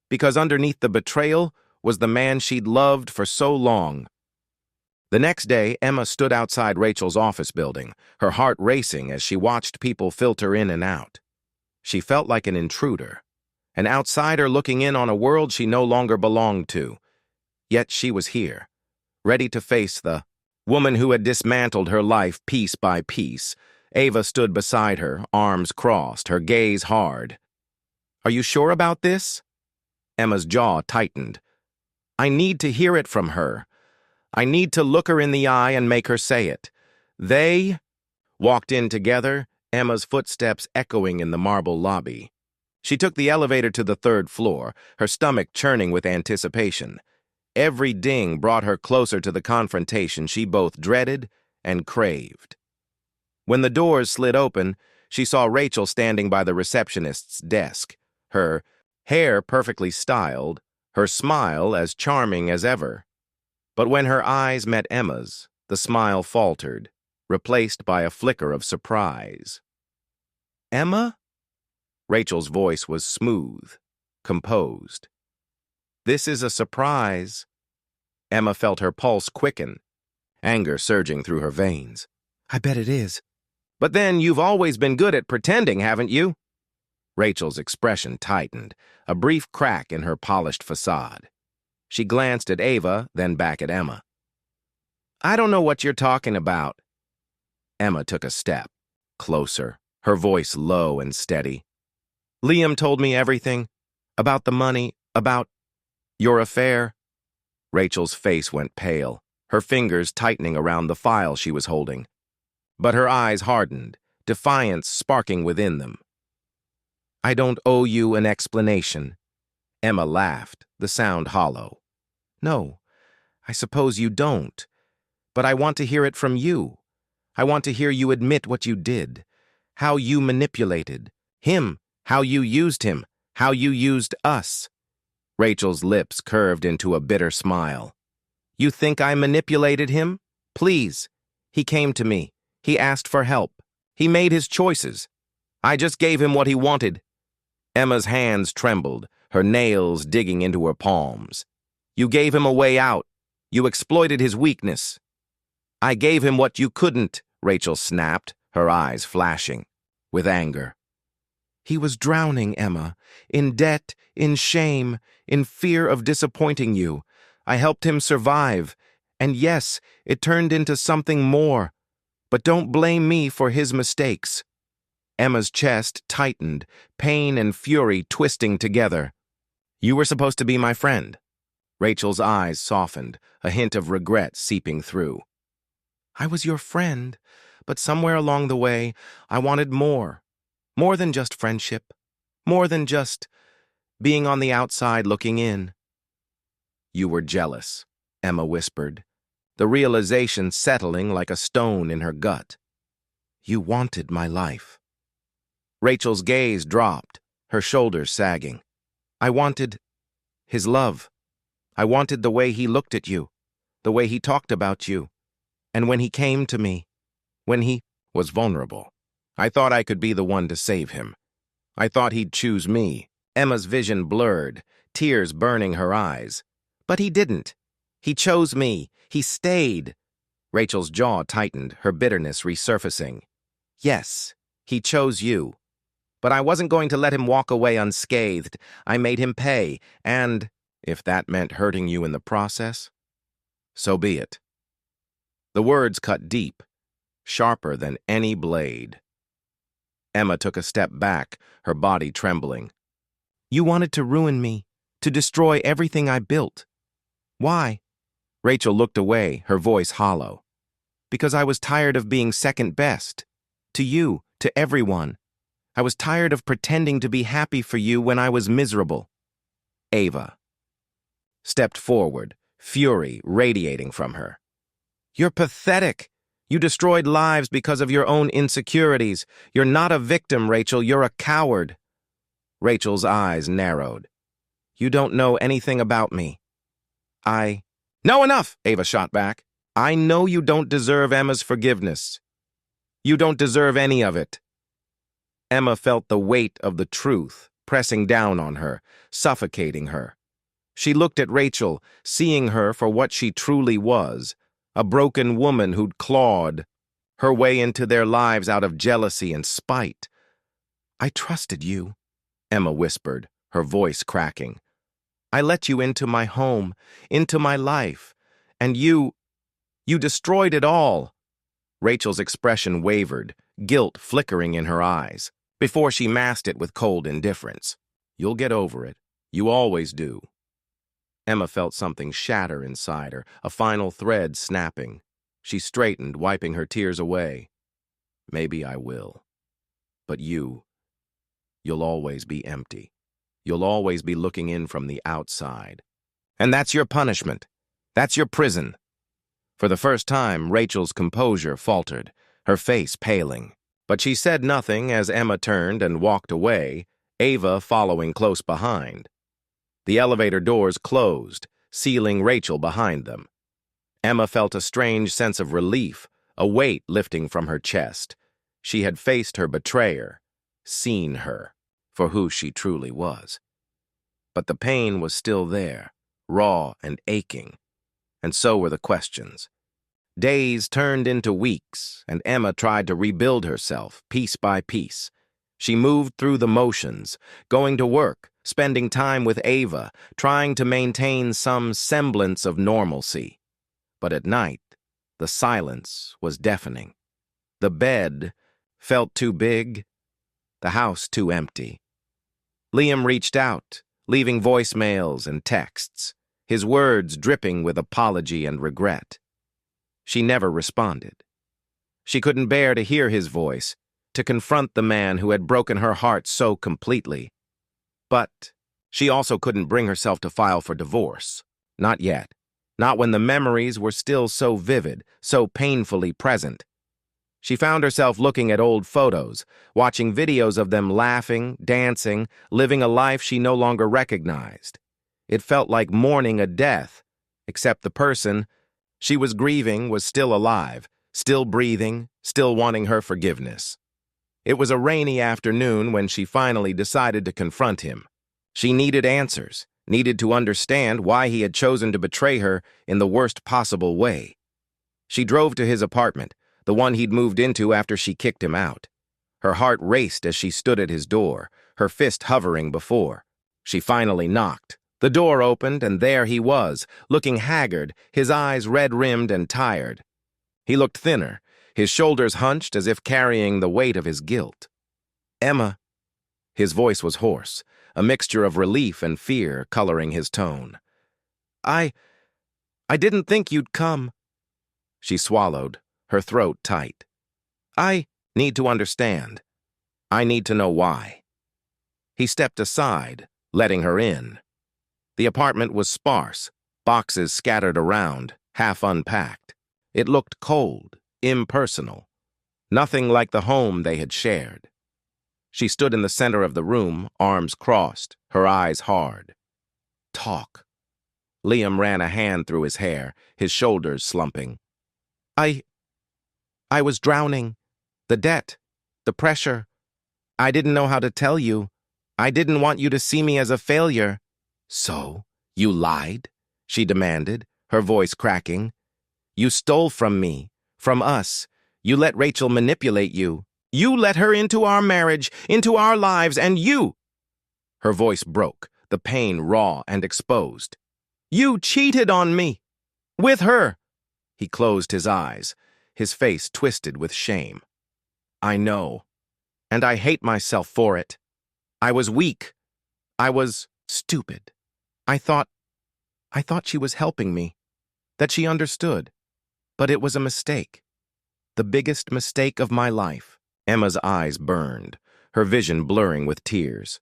Because underneath the betrayal was the man she'd loved for so long. The next day, Emma stood outside Rachel's office building, her heart racing as she watched people filter in and out. She felt like an intruder, an outsider looking in on a world she no longer belonged to. Yet she was here, ready to face the woman who had dismantled her life piece by piece. Ava stood beside her, arms crossed, her gaze hard. Are you sure about this? Emma's jaw tightened. I need to hear it from her. I need to look her in the eye and make her say it. They walked in together, Emma's footsteps echoing in the marble lobby. She took the elevator to the third floor, her stomach churning with anticipation. Every ding brought her closer to the confrontation she both dreaded and craved. When the doors slid open, she saw Rachel standing by the receptionist's desk, her hair perfectly styled, her smile as charming as ever. But when her eyes met Emma's, the smile faltered, replaced by a flicker of surprise. Emma? Rachel's voice was smooth, composed. This is a surprise. Emma felt her pulse quicken, anger surging through her veins. I bet it is. But then you've always been good at pretending, haven't you? Rachel's expression tightened, a brief crack in her polished facade. She glanced at Ava, then back at Emma. I don't know what you're talking about. Emma took a step, closer, her voice low and steady. Liam told me everything, about the money, about your affair. Rachel's face went pale, her fingers tightening around the file she was holding. But her eyes hardened, defiance sparking within them. I don't owe you an explanation. Emma laughed, the sound hollow. No, I suppose you don't. But I want to hear it from you. I want to hear you admit what you did, how you manipulated him, how you used him, how you used us. Rachel's lips curved into a bitter smile. You think I manipulated him? Please. He came to me. He asked for help. He made his choices. I just gave him what he wanted. Emma's hands trembled, her nails digging into her palms. You gave him a way out. You exploited his weakness. I gave him what you couldn't, Rachel snapped, her eyes flashing with anger. He was drowning, Emma, in debt, in shame, in fear of disappointing you. I helped him survive, and yes, it turned into something more. But don't blame me for his mistakes. Emma's chest tightened, pain and fury twisting together. You were supposed to be my friend. Rachel's eyes softened, a hint of regret seeping through. I was your friend, but somewhere along the way, I wanted more. More than just friendship. More than just being on the outside looking in. You were jealous, Emma whispered, the realization settling like a stone in her gut. You wanted my life. Rachel's gaze dropped, her shoulders sagging. I wanted his love. I wanted the way he looked at you, the way he talked about you. And when he came to me, when he was vulnerable, I thought I could be the one to save him. I thought he'd choose me. Emma's vision blurred, tears burning her eyes. But he didn't. He chose me. He stayed. Rachel's jaw tightened, her bitterness resurfacing. Yes, he chose you. But I wasn't going to let him walk away unscathed. I made him pay, and if that meant hurting you in the process, so be it. The words cut deep, sharper than any blade. Emma took a step back, her body trembling. You wanted to ruin me, to destroy everything I built. Why? Rachel looked away, her voice hollow. Because I was tired of being second best. To you, to everyone. I was tired of pretending to be happy for you when I was miserable. Ava stepped forward, fury radiating from her. You're pathetic. You destroyed lives because of your own insecurities. You're not a victim, Rachel. You're a coward. Rachel's eyes narrowed. You don't know anything about me. No, enough, Ava shot back. I know you don't deserve Emma's forgiveness. You don't deserve any of it. Emma felt the weight of the truth pressing down on her, suffocating her. She looked at Rachel, seeing her for what she truly was, a broken woman who'd clawed her way into their lives out of jealousy and spite. I trusted you, Emma whispered, her voice cracking. I let you into my home, into my life, and you destroyed it all. Rachel's expression wavered, guilt flickering in her eyes, before she masked it with cold indifference. You'll get over it. You always do. Emma felt something shatter inside her, a final thread snapping. She straightened, wiping her tears away. Maybe I will. But you'll always be empty. You'll always be looking in from the outside. And that's your punishment. That's your prison. For the first time, Rachel's composure faltered, her face paling. But she said nothing as Emma turned and walked away, Ava following close behind. The elevator doors closed, sealing Rachel behind them. Emma felt a strange sense of relief, a weight lifting from her chest. She had faced her betrayer, seen her for who she truly was. But the pain was still there, raw and aching, and so were the questions. Days turned into weeks, and Emma tried to rebuild herself piece by piece. She moved through the motions, going to work, spending time with Ava, trying to maintain some semblance of normalcy. But at night, the silence was deafening. The bed felt too big, the house too empty. Liam reached out, leaving voicemails and texts, his words dripping with apology and regret. She never responded. She couldn't bear to hear his voice, to confront the man who had broken her heart so completely. But she also couldn't bring herself to file for divorce. Not yet. Not when the memories were still so vivid, so painfully present. She found herself looking at old photos, watching videos of them laughing, dancing, living a life she no longer recognized. It felt like mourning a death, except the person she was grieving was still alive, still breathing, still wanting her forgiveness. It was a rainy afternoon when she finally decided to confront him. She needed answers, needed to understand why he had chosen to betray her in the worst possible way. She drove to his apartment, the one he'd moved into after she kicked him out. Her heart raced as she stood at his door, her fist hovering before. She finally knocked. The door opened, and there he was, looking haggard, his eyes red-rimmed and tired. He looked thinner, his shoulders hunched as if carrying the weight of his guilt. "Emma." His voice was hoarse, a mixture of relief and fear coloring his tone. I didn't think you'd come." She swallowed, her throat tight. "I need to understand. I need to know why." He stepped aside, letting her in. The apartment was sparse, boxes scattered around, half unpacked. It looked cold, impersonal, nothing like the home they had shared. She stood in the center of the room, arms crossed, her eyes hard. "Talk." Liam ran a hand through his hair, his shoulders slumping. I was drowning. The debt, the pressure. I didn't know how to tell you. I didn't want you to see me as a failure." "So, you lied?" she demanded, her voice cracking. "You stole from me, from us. You let Rachel manipulate you. You let her into our marriage, into our lives, and you—" Her voice broke, the pain raw and exposed. "You cheated on me. With her." He closed his eyes, his face twisted with shame. "I know, and I hate myself for it. I was weak. I was stupid. I thought she was helping me, that she understood. But it was a mistake. The biggest mistake of my life." Emma's eyes burned, her vision blurring with tears.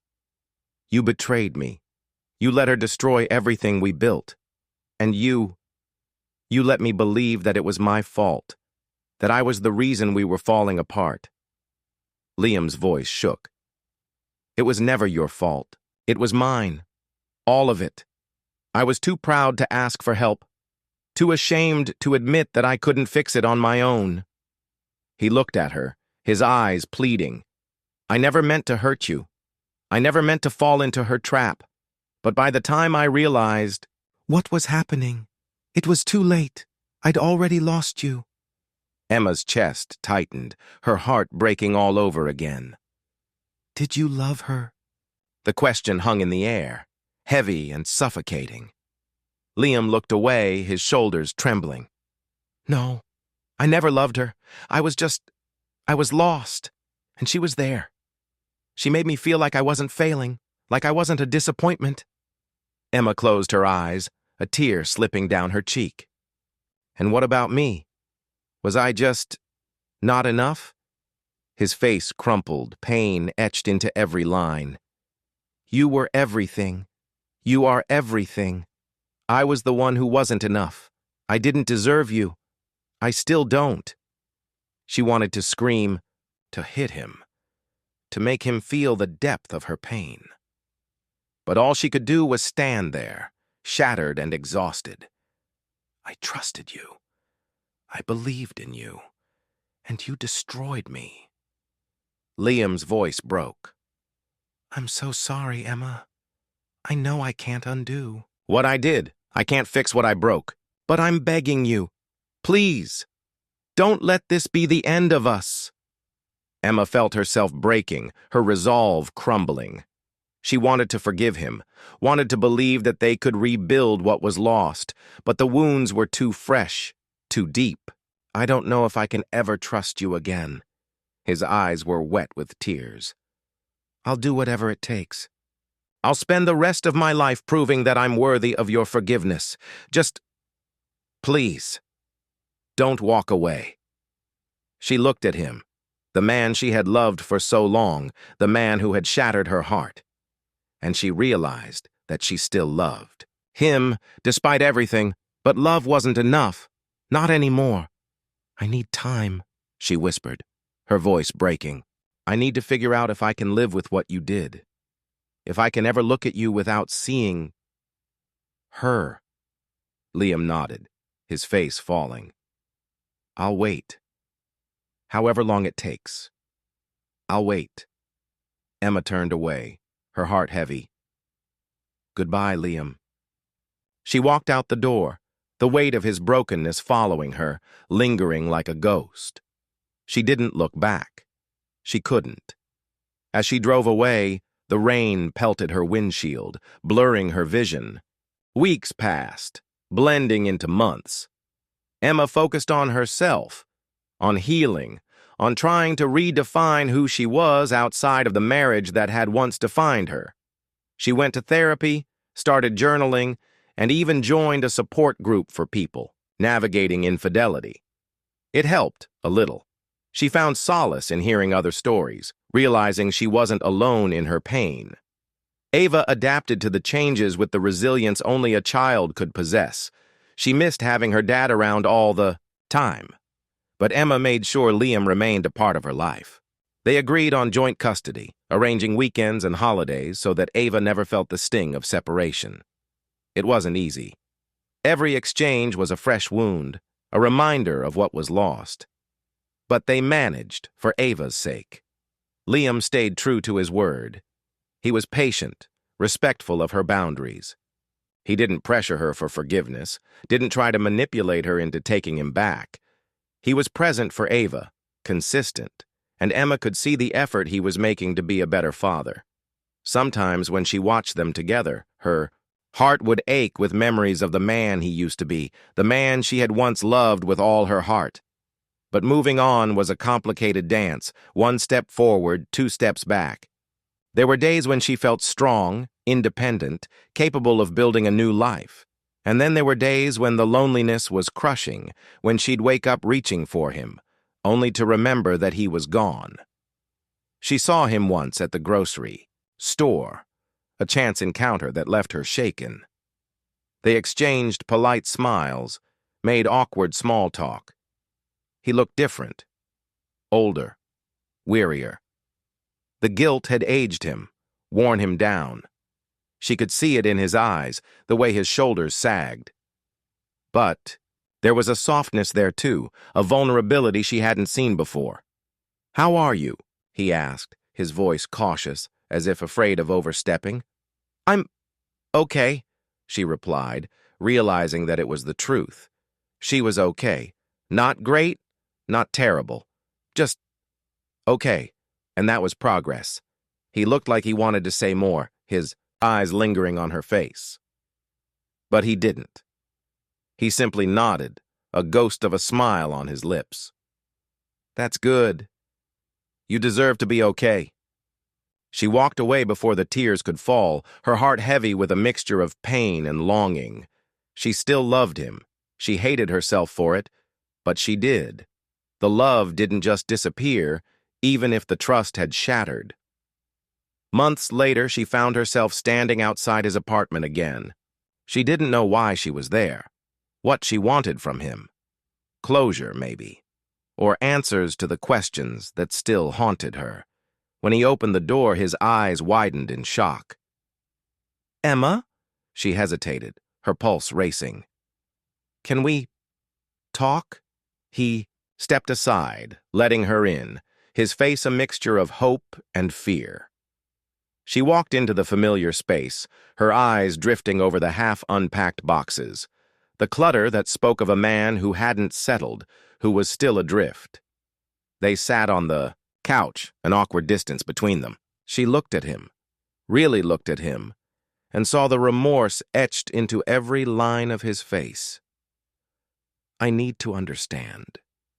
"You betrayed me. You let her destroy everything we built. And you let me believe that it was my fault, that I was the reason we were falling apart." Liam's voice shook. "It was never your fault. It was mine. All of it. I was too proud to ask for help, too ashamed to admit that I couldn't fix it on my own." He looked at her, his eyes pleading. "I never meant to hurt you. I never meant to fall into her trap. But by the time I realized what was happening, it was too late. I'd already lost you." Emma's chest tightened, her heart breaking all over again. "Did you love her?" The question hung in the air, heavy and suffocating. Liam looked away, his shoulders trembling. "No, I never loved her. I was lost, and she was there. She made me feel like I wasn't failing, like I wasn't a disappointment." Emma closed her eyes, a tear slipping down her cheek. "And what about me? Was I just not enough?" His face crumpled, pain etched into every line. "You were everything. You are everything. I was the one who wasn't enough. I didn't deserve you. I still don't." She wanted to scream, to hit him, to make him feel the depth of her pain. But all she could do was stand there, shattered and exhausted. "I trusted you. I believed in you. And you destroyed me." Liam's voice broke. "I'm so sorry, Emma. I know I can't undo what I did. I can't fix what I broke. But I'm begging you, please, don't let this be the end of us." Emma felt herself breaking, her resolve crumbling. She wanted to forgive him, wanted to believe that they could rebuild what was lost, but the wounds were too fresh, too deep. "I don't know if I can ever trust you again." His eyes were wet with tears. "I'll do whatever it takes. I'll spend the rest of my life proving that I'm worthy of your forgiveness. Just, please, don't walk away." She looked at him, the man she had loved for so long, the man who had shattered her heart. And she realized that she still loved him, despite everything, but love wasn't enough. Not anymore. "I need time," she whispered, her voice breaking. "I need to figure out if I can live with what you did. If I can ever look at you without seeing her." Liam nodded, his face falling. "I'll wait. However long it takes. I'll wait." Emma turned away, her heart heavy. Goodbye, Liam. She walked out the door, the weight of his brokenness following her, lingering like a ghost. She didn't look back. She couldn't. As she drove away, the rain pelted her windshield, blurring her vision. Weeks passed, blending into months. Emma focused on herself, on healing, on trying to redefine who she was outside of the marriage that had once defined her. She went to therapy, started journaling, and even joined a support group for people navigating infidelity. It helped, a little. She found solace in hearing other stories, realizing she wasn't alone in her pain. Ava adapted to the changes with the resilience only a child could possess. She missed having her dad around all the time. But Emma made sure Liam remained a part of her life. They agreed on joint custody, arranging weekends and holidays so that Ava never felt the sting of separation. It wasn't easy. Every exchange was a fresh wound, a reminder of what was lost. But they managed, for Ava's sake. Liam stayed true to his word. He was patient, respectful of her boundaries. He didn't pressure her for forgiveness, didn't try to manipulate her into taking him back. He was present for Ava, consistent, and Emma could see the effort he was making to be a better father. Sometimes when she watched them together, her heart would ache with memories of the man he used to be, the man she had once loved with all her heart. But moving on was a complicated dance, 1 step forward, 2 steps back. There were days when she felt strong, independent, capable of building a new life. And then there were days when the loneliness was crushing, when she'd wake up reaching for him, only to remember that he was gone. She saw him once at the grocery store, a chance encounter that left her shaken. They exchanged polite smiles, made awkward small talk. He looked different, older, wearier. The guilt had aged him, worn him down. She could see it in his eyes, the way his shoulders sagged. But there was a softness there too, a vulnerability she hadn't seen before. "How are you?" he asked, his voice cautious, as if afraid of overstepping. "I'm okay," she replied, realizing that it was the truth. She was okay. Not great, not terrible. Just okay. And that was progress. He looked like he wanted to say more, his eyes lingering on her face. But he didn't. He simply nodded, a ghost of a smile on his lips. "That's good. You deserve to be okay." She walked away before the tears could fall, her heart heavy with a mixture of pain and longing. She still loved him. She hated herself for it, but she did. The love didn't just disappear, even if the trust had shattered. Months later, she found herself standing outside his apartment again. She didn't know why she was there, what she wanted from him. Closure, maybe, or answers to the questions that still haunted her. When he opened the door, his eyes widened in shock. "Emma?" She hesitated, her pulse racing. "Can we talk?" He stepped aside, letting her in, his face a mixture of hope and fear. She walked into the familiar space, her eyes drifting over the half-unpacked boxes, the clutter that spoke of a man who hadn't settled, who was still adrift. They sat on the couch, an awkward distance between them. She looked at him, really looked at him, and saw the remorse etched into every line of his face. "I need to understand,"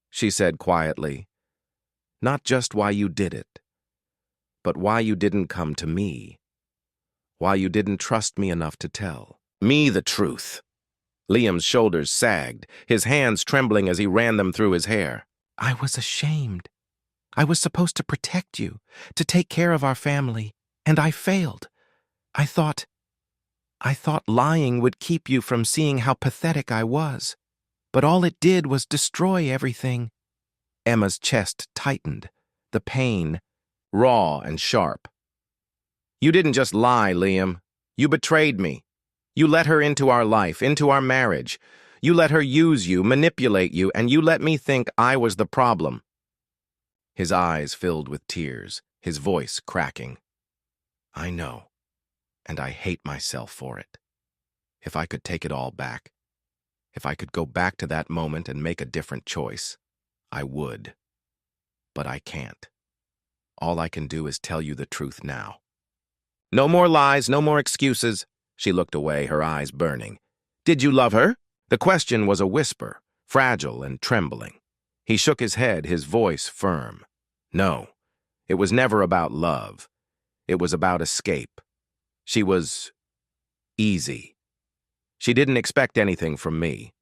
she said quietly. "Not just why you did it, but why you didn't come to me. Why you didn't trust me enough to tell me the truth." Liam's shoulders sagged, his hands trembling as he ran them through his hair. "I was ashamed. I was supposed to protect you, to take care of our family, and I failed. I thought lying would keep you from seeing how pathetic I was. But all it did was destroy everything." Emma's chest tightened, the pain raw and sharp. "You didn't just lie, Liam. You betrayed me. You let her into our life, into our marriage. You let her use you, manipulate you, and you let me think I was the problem." His eyes filled with tears, his voice cracking. "I know. and I hate myself for it. If I could take it all back, if I could go back to that moment and make a different choice, I would. But I can't. All I can do is tell you the truth now. No more lies, no more excuses. She looked away, her eyes burning. Did you love her? The question was a whisper, fragile and trembling. He shook his head, his voice firm. No, it was never about love. It was about escape. She was easy. She didn't expect anything from me.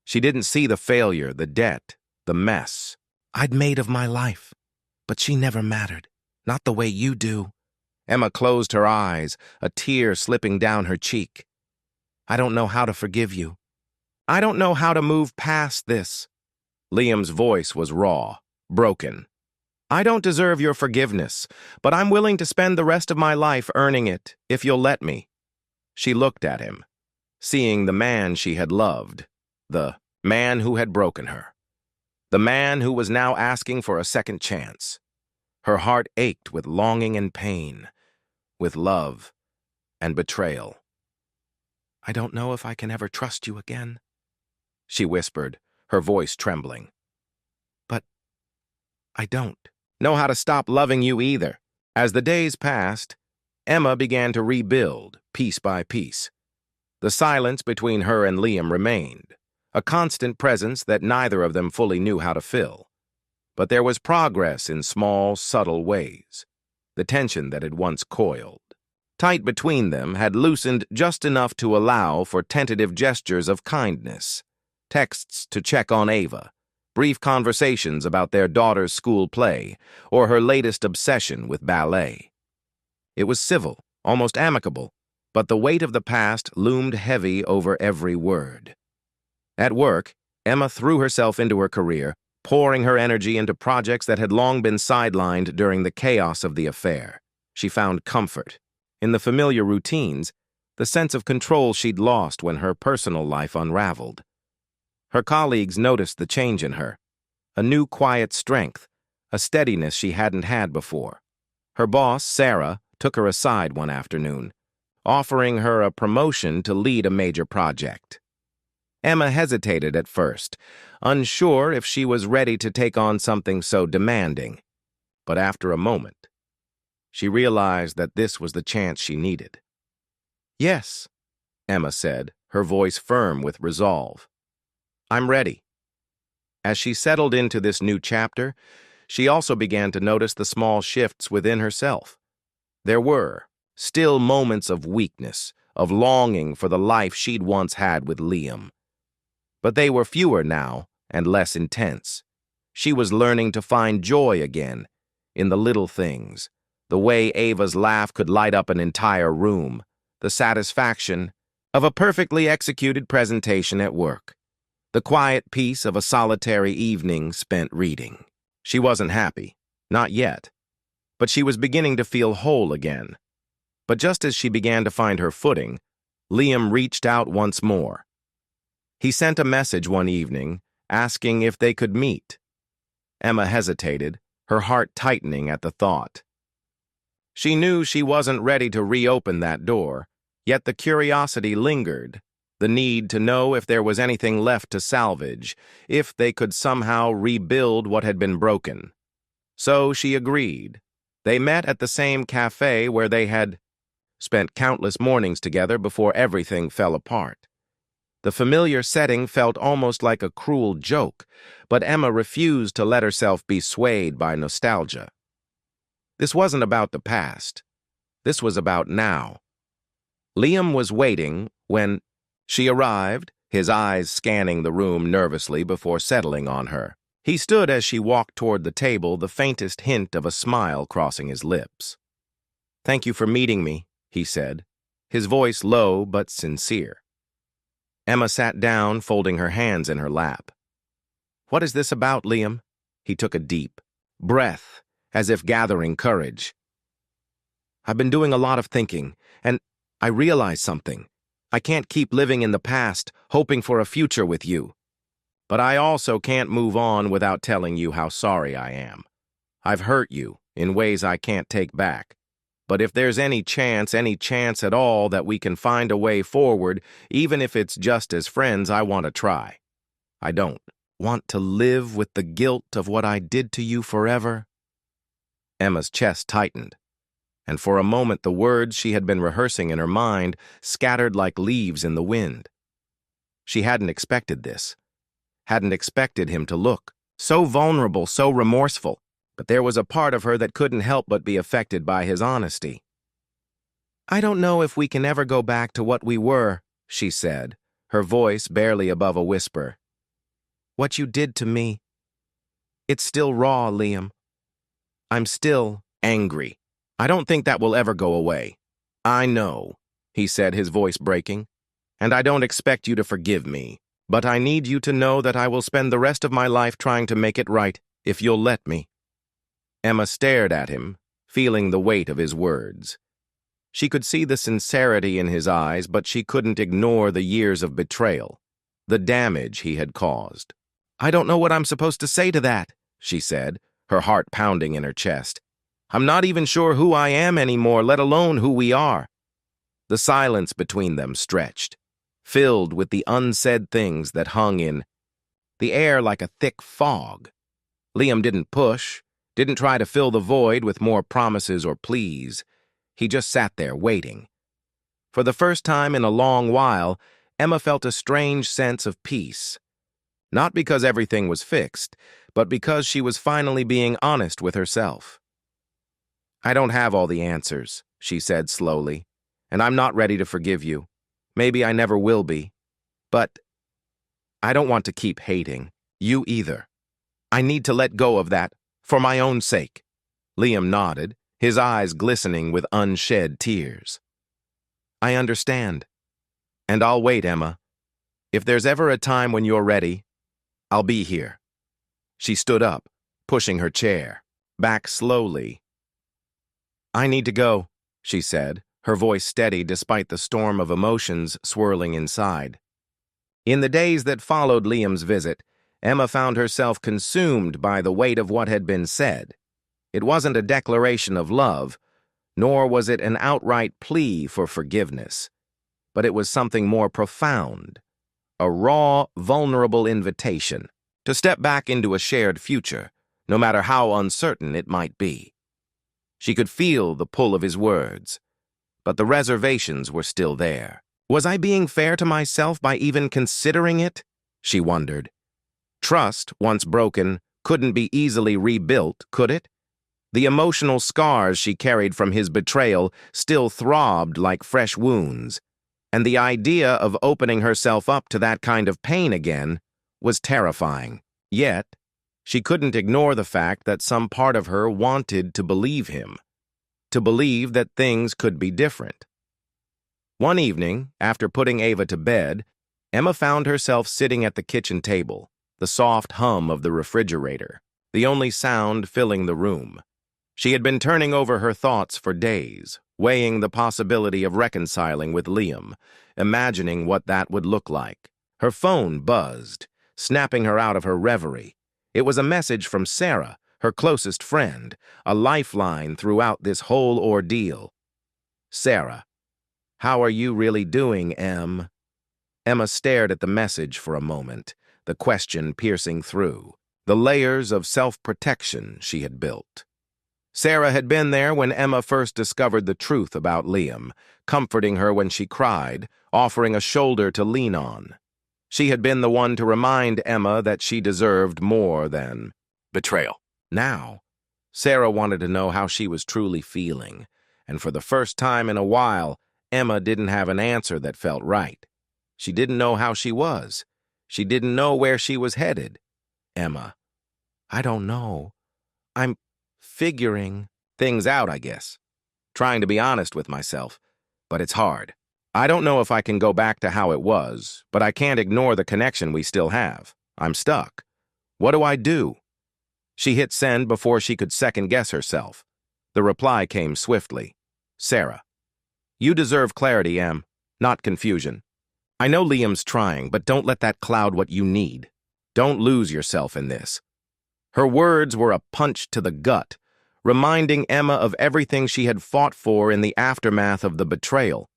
She didn't see the failure, the debt, the mess I'd made of my life. But she never mattered. Not the way you do. Emma closed her eyes, a tear slipping down her cheek. I don't know how to forgive you. I don't know how to move past this. Liam's voice was raw, broken. I don't deserve your forgiveness, but I'm willing to spend the rest of my life earning it, if you'll let me. She looked at him, seeing the man she had loved, the man who had broken her, the man who was now asking for a second chance. Her heart ached with longing and pain, with love and betrayal. I don't know if I can ever trust you again, she whispered, her voice trembling. But I don't know how to stop loving you either. As the days passed, Emma began to rebuild, piece by piece. The silence between her and Liam remained, a constant presence that neither of them fully knew how to fill. But there was progress in small, subtle ways. The tension that had once coiled, tight between them, had loosened just enough to allow for tentative gestures of kindness, texts to check on Ava, brief conversations about their daughter's school play, or her latest obsession with ballet. It was civil, almost amicable, but the weight of the past loomed heavy over every word. At work, Emma threw herself into her career, pouring her energy into projects that had long been sidelined during the chaos of the affair. She found comfort in the familiar routines, the sense of control she'd lost when her personal life unraveled. Her colleagues noticed the change in her, a new quiet strength, a steadiness she hadn't had before. Her boss, Sarah, took her aside one afternoon, offering her a promotion to lead a major project. Emma hesitated at first, unsure if she was ready to take on something so demanding. But after a moment, she realized that this was the chance she needed. Yes, Emma said, her voice firm with resolve. I'm ready. As she settled into this new chapter, she also began to notice the small shifts within herself. There were still moments of weakness, of longing for the life she'd once had with Liam. But they were fewer now and less intense. She was learning to find joy again in the little things, the way Ava's laugh could light up an entire room, the satisfaction of a perfectly executed presentation at work, the quiet peace of a solitary evening spent reading. She wasn't happy, not yet, but she was beginning to feel whole again. But just as she began to find her footing, Liam reached out once more. He sent a message one evening, asking if they could meet. Emma hesitated, her heart tightening at the thought. She knew she wasn't ready to reopen that door, yet the curiosity lingered, the need to know if there was anything left to salvage, if they could somehow rebuild what had been broken. So she agreed. They met at the same cafe where they had spent countless mornings together before everything fell apart. The familiar setting felt almost like a cruel joke, but Emma refused to let herself be swayed by nostalgia. This wasn't about the past. This was about now. Liam was waiting when she arrived, his eyes scanning the room nervously before settling on her. He stood as she walked toward the table, the faintest hint of a smile crossing his lips. "Thank you for meeting me," he said, his voice low but sincere. Emma sat down, folding her hands in her lap. "What is this about, Liam?" He took a deep breath, as if gathering courage. "I've been doing a lot of thinking, and I realized something. I can't keep living in the past, hoping for a future with you. But I also can't move on without telling you how sorry I am. I've hurt you in ways I can't take back. But if there's any chance at all that we can find a way forward, even if it's just as friends, I want to try. I don't want to live with the guilt of what I did to you forever." Emma's chest tightened, and for a moment the words she had been rehearsing in her mind scattered like leaves in the wind. She hadn't expected this, hadn't expected him to look so vulnerable, so remorseful, but there was a part of her that couldn't help but be affected by his honesty. "I don't know if we can ever go back to what we were," she said, her voice barely above a whisper. "What you did to me, it's still raw, Liam. I'm still angry. I don't think that will ever go away." "I know," he said, his voice breaking, "and I don't expect you to forgive me, but I need you to know that I will spend the rest of my life trying to make it right, if you'll let me." Emma stared at him, feeling the weight of his words. She could see the sincerity in his eyes, but she couldn't ignore the years of betrayal, the damage he had caused. "I don't know what I'm supposed to say to that," she said, her heart pounding in her chest. "I'm not even sure who I am anymore, let alone who we are." The silence between them stretched, filled with the unsaid things that hung in the air like a thick fog. Liam didn't push, didn't try to fill the void with more promises or pleas. He just sat there waiting. For the first time in a long while, Emma felt a strange sense of peace. Not because everything was fixed, but because she was finally being honest with herself. "I don't have all the answers," she said slowly, "and I'm not ready to forgive you. Maybe I never will be. But I don't want to keep hating you either. I need to let go of that, for my own sake." Liam nodded, his eyes glistening with unshed tears. "I understand. And I'll wait, Emma. If there's ever a time when you're ready, I'll be here." She stood up, pushing her chair back slowly. "I need to go," she said, her voice steady despite the storm of emotions swirling inside. In the days that followed Liam's visit, Emma found herself consumed by the weight of what had been said. It wasn't a declaration of love, nor was it an outright plea for forgiveness, but it was something more profound, a raw, vulnerable invitation to step back into a shared future, no matter how uncertain it might be. She could feel the pull of his words, but the reservations were still there. Was I being fair to myself by even considering it? She wondered. Trust, once broken, couldn't be easily rebuilt, could it? The emotional scars she carried from his betrayal still throbbed like fresh wounds, and the idea of opening herself up to that kind of pain again was terrifying. Yet, she couldn't ignore the fact that some part of her wanted to believe him, to believe that things could be different. One evening, after putting Ava to bed, Emma found herself sitting at the kitchen table, the soft hum of the refrigerator, the only sound filling the room. She had been turning over her thoughts for days, weighing the possibility of reconciling with Liam, imagining what that would look like. Her phone buzzed, snapping her out of her reverie. It was a message from Sarah, her closest friend, a lifeline throughout this whole ordeal. "Sarah, how are you really doing, Em?" Emma stared at the message for a moment, the question piercing through, the layers of self-protection she had built. Sarah had been there when Emma first discovered the truth about Liam, comforting her when she cried, offering a shoulder to lean on. She had been the one to remind Emma that she deserved more than betrayal. Now, Sarah wanted to know how she was truly feeling, and for the first time in a while, Emma didn't have an answer that felt right. She didn't know how she was. She didn't know where she was headed. "Emma, I don't know. I'm figuring things out, I guess. Trying to be honest with myself, but it's hard. I don't know if I can go back to how it was, but I can't ignore the connection we still have. I'm stuck. What do I do?" She hit send before she could second-guess herself. The reply came swiftly. "Sarah, you deserve clarity, Em, not confusion. I know Liam's trying, but don't let that cloud what you need. Don't lose yourself in this." Her words were a punch to the gut, reminding Emma of everything she had fought for in the aftermath of the betrayal,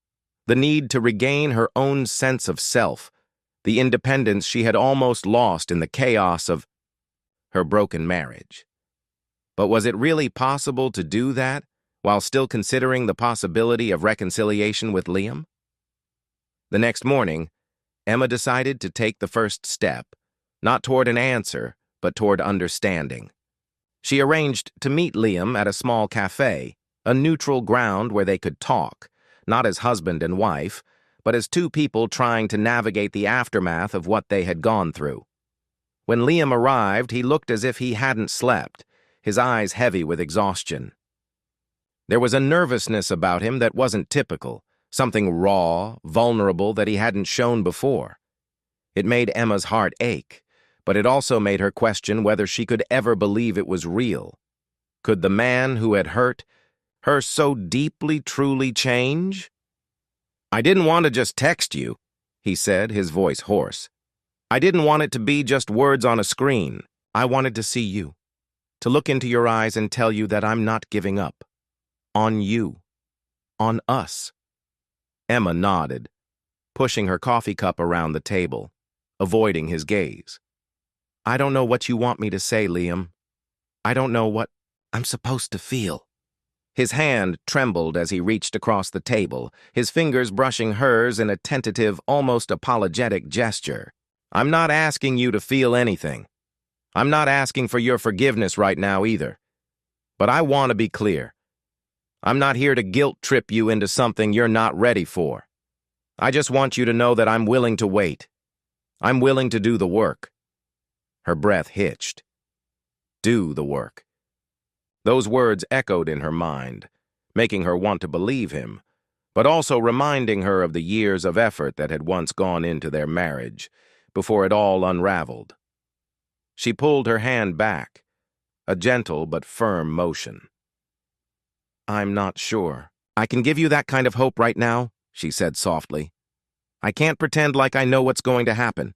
the need to regain her own sense of self, the independence she had almost lost in the chaos of her broken marriage. But was it really possible to do that while still considering the possibility of reconciliation with Liam? The next morning, Emma decided to take the first step, not toward an answer, but toward understanding. She arranged to meet Liam at a small cafe, a neutral ground where they could talk, not as husband and wife, but as two people trying to navigate the aftermath of what they had gone through. When Liam arrived, he looked as if he hadn't slept, his eyes heavy with exhaustion. There was a nervousness about him that wasn't typical, something raw, vulnerable that he hadn't shown before. It made Emma's heart ache, but it also made her question whether she could ever believe it was real. Could the man who had hurt her so deeply truly change? "I didn't want to just text you," he said, his voice hoarse. "I didn't want it to be just words on a screen. I wanted to see you, to look into your eyes and tell you that I'm not giving up. On you. On us." Emma nodded, pushing her coffee cup around the table, avoiding his gaze. "I don't know what you want me to say, Liam. I don't know what I'm supposed to feel." His hand trembled as he reached across the table, his fingers brushing hers in a tentative, almost apologetic gesture. "I'm not asking you to feel anything. I'm not asking for your forgiveness right now either. But I want to be clear. I'm not here to guilt-trip you into something you're not ready for. I just want you to know that I'm willing to wait. I'm willing to do the work." Her breath hitched. Do the work. Those words echoed in her mind, making her want to believe him, but also reminding her of the years of effort that had once gone into their marriage, before it all unraveled. She pulled her hand back, a gentle but firm motion. "I'm not sure. I can give you that kind of hope right now," she said softly. "I can't pretend like I know what's going to happen.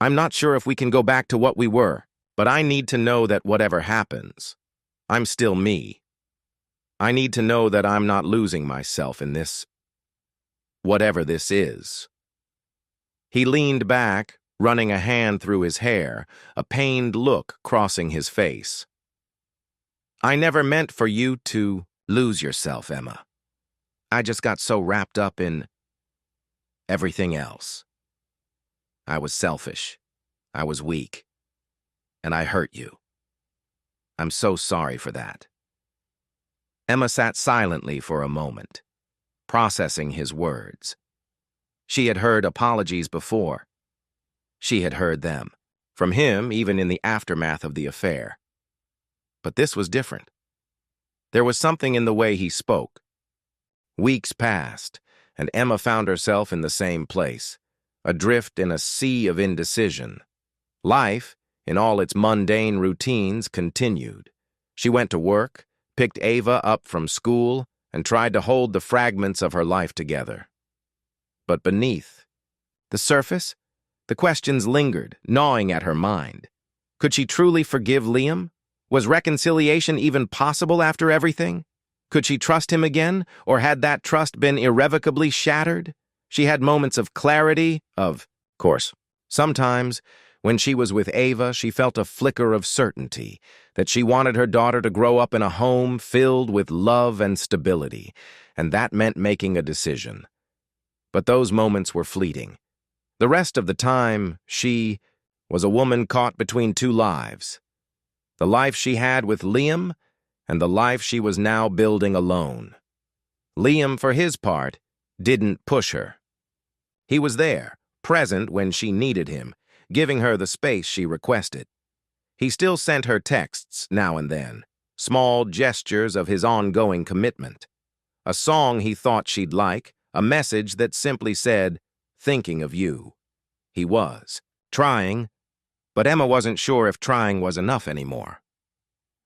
I'm not sure if we can go back to what we were, but I need to know that whatever happens, I'm still me. I need to know that I'm not losing myself in this, whatever this is." He leaned back, running a hand through his hair, a pained look crossing his face. "I never meant for you to lose yourself, Emma. I just got so wrapped up in everything else. I was selfish. I was weak. And I hurt you. I'm so sorry for that." Emma sat silently for a moment, processing his words. She had heard apologies before. She had heard them, from him even in the aftermath of the affair. But this was different. There was something in the way he spoke. Weeks passed, and Emma found herself in the same place, adrift in a sea of indecision. Life, in all its mundane routines, continued. She went to work, picked Ava up from school, and tried to hold the fragments of her life together. But beneath the surface, the questions lingered, gnawing at her mind. Could she truly forgive Liam? Was reconciliation even possible after everything? Could she trust him again, or had that trust been irrevocably shattered? She had moments of clarity, of course. Sometimes, when she was with Ava, she felt a flicker of certainty that she wanted her daughter to grow up in a home filled with love and stability, and that meant making a decision. But those moments were fleeting. The rest of the time, she was a woman caught between two lives. The life she had with Liam and the life she was now building alone. Liam, for his part, didn't push her. He was there, present when she needed him, giving her the space she requested. He still sent her texts now and then, small gestures of his ongoing commitment. A song he thought she'd like, a message that simply said, "Thinking of you." He was trying, but Emma wasn't sure if trying was enough anymore.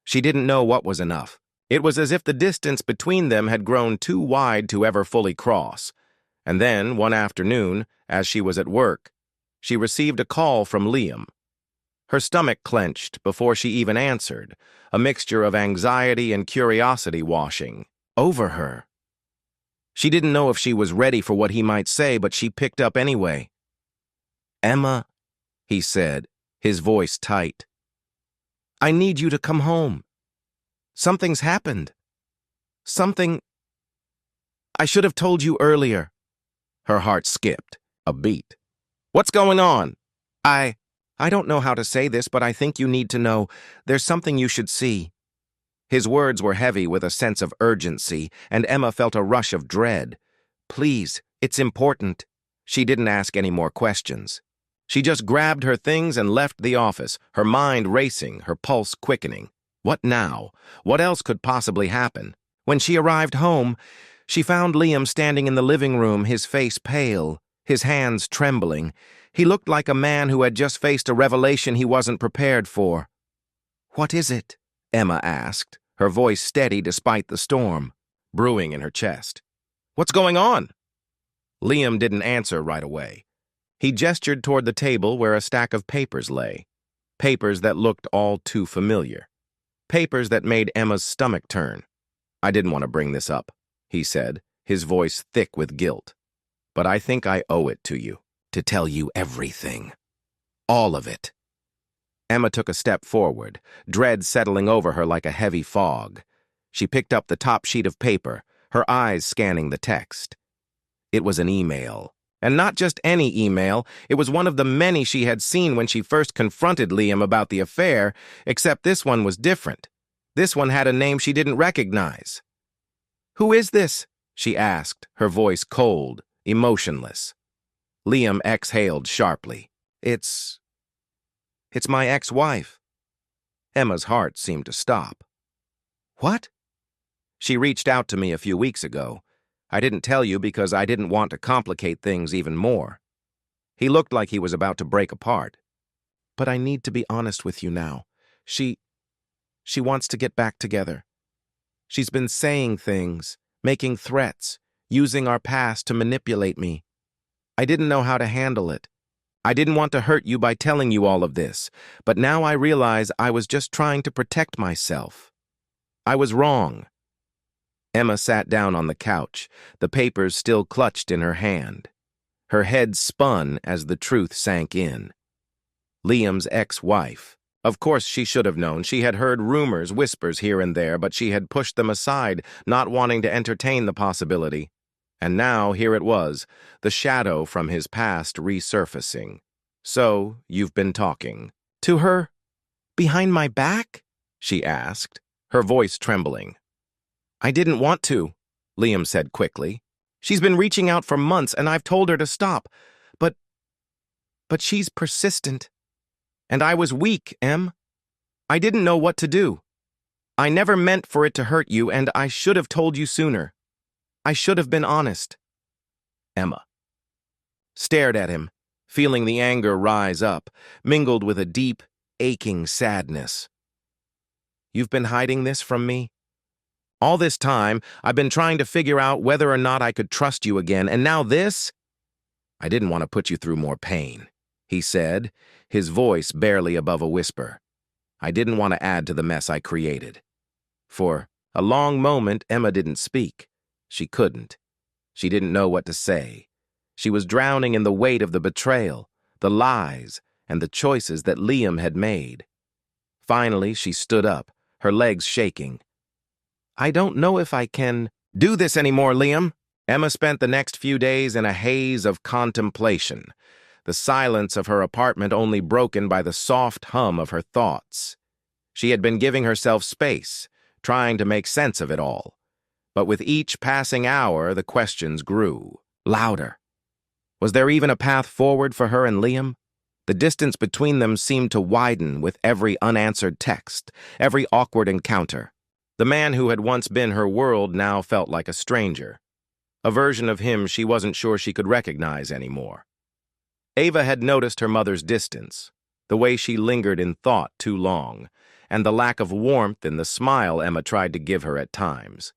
She didn't know what was enough. It was as if the distance between them had grown too wide to ever fully cross. And then, one afternoon, as she was at work, she received a call from Liam. Her stomach clenched before she even answered, a mixture of anxiety and curiosity washing over her. She didn't know if she was ready for what he might say, but she picked up anyway. "Emma," he said, his voice tight. "I need you to come home. Something's happened. Something... I should have told you earlier." Her heart skipped a beat. "What's going on?" I don't know how to say this, but I think you need to know. There's something you should see." His words were heavy with a sense of urgency, and Emma felt a rush of dread. "Please, it's important." She didn't ask any more questions. She just grabbed her things and left the office, her mind racing, her pulse quickening. What now? What else could possibly happen? When she arrived home, she found Liam standing in the living room, his face pale, his hands trembling. He looked like a man who had just faced a revelation he wasn't prepared for. "What is it?" Emma asked, her voice steady despite the storm brewing in her chest. "What's going on?" Liam didn't answer right away. He gestured toward the table where a stack of papers lay. Papers that looked all too familiar. Papers that made Emma's stomach turn. "I didn't want to bring this up," he said, his voice thick with guilt. "But I think I owe it to you. To tell you everything. All of it." Emma took a step forward, dread settling over her like a heavy fog. She picked up the top sheet of paper, her eyes scanning the text. It was an email. And not just any email, it was one of the many she had seen when she first confronted Liam about the affair, except this one was different. This one had a name she didn't recognize. "Who is this?" she asked, her voice cold, emotionless. Liam exhaled sharply. It's my ex-wife." Emma's heart seemed to stop. "What?" "She reached out to me a few weeks ago. I didn't tell you because I didn't want to complicate things even more." He looked like he was about to break apart. "But I need to be honest with you now. She wants to get back together. She's been saying things, making threats, using our past to manipulate me. I didn't know how to handle it. I didn't want to hurt you by telling you all of this, but now I realize I was just trying to protect myself. I was wrong." Emma sat down on the couch, the papers still clutched in her hand. Her head spun as the truth sank in. Liam's ex-wife. Of course she should have known. She had heard rumors, whispers here and there, but she had pushed them aside, not wanting to entertain the possibility. And now here it was, the shadow from his past resurfacing. "So, you've been talking to her? Behind my back?" she asked, her voice trembling. "I didn't want to," Liam said quickly. "She's been reaching out for months, and I've told her to stop. But she's persistent. And I was weak, Em. I didn't know what to do. I never meant for it to hurt you, and I should have told you sooner. I should have been honest." Emma stared at him, feeling the anger rise up, mingled with a deep, aching sadness. "You've been hiding this from me? All this time, I've been trying to figure out whether or not I could trust you again, and now this?" "I didn't want to put you through more pain," he said, his voice barely above a whisper. "I didn't want to add to the mess I created." For a long moment, Emma didn't speak. She couldn't. She didn't know what to say. She was drowning in the weight of the betrayal, the lies, and the choices that Liam had made. Finally, she stood up, her legs shaking. "I don't know if I can do this anymore, Liam." Emma spent the next few days in a haze of contemplation, the silence of her apartment only broken by the soft hum of her thoughts. She had been giving herself space, trying to make sense of it all. But with each passing hour, the questions grew louder. Was there even a path forward for her and Liam? The distance between them seemed to widen with every unanswered text, every awkward encounter. The man who had once been her world now felt like a stranger, a version of him she wasn't sure she could recognize anymore. Ava had noticed her mother's distance, the way she lingered in thought too long, and the lack of warmth in the smile Emma tried to give her at times.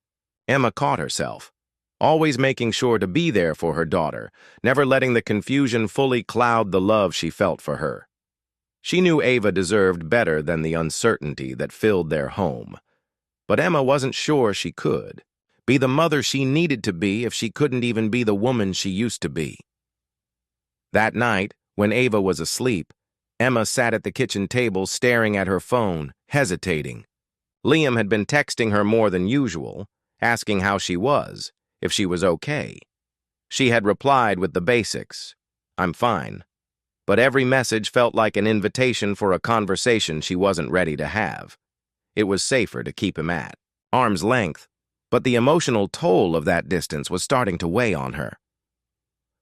Emma caught herself, always making sure to be there for her daughter, never letting the confusion fully cloud the love she felt for her. She knew Ava deserved better than the uncertainty that filled their home. But Emma wasn't sure she could be the mother she needed to be if she couldn't even be the woman she used to be. That night, when Ava was asleep, Emma sat at the kitchen table staring at her phone, hesitating. Liam had been texting her more than usual, asking how she was, if she was okay. She had replied with the basics, "I'm fine." But every message felt like an invitation for a conversation she wasn't ready to have. It was safer to keep him at arm's length, but the emotional toll of that distance was starting to weigh on her.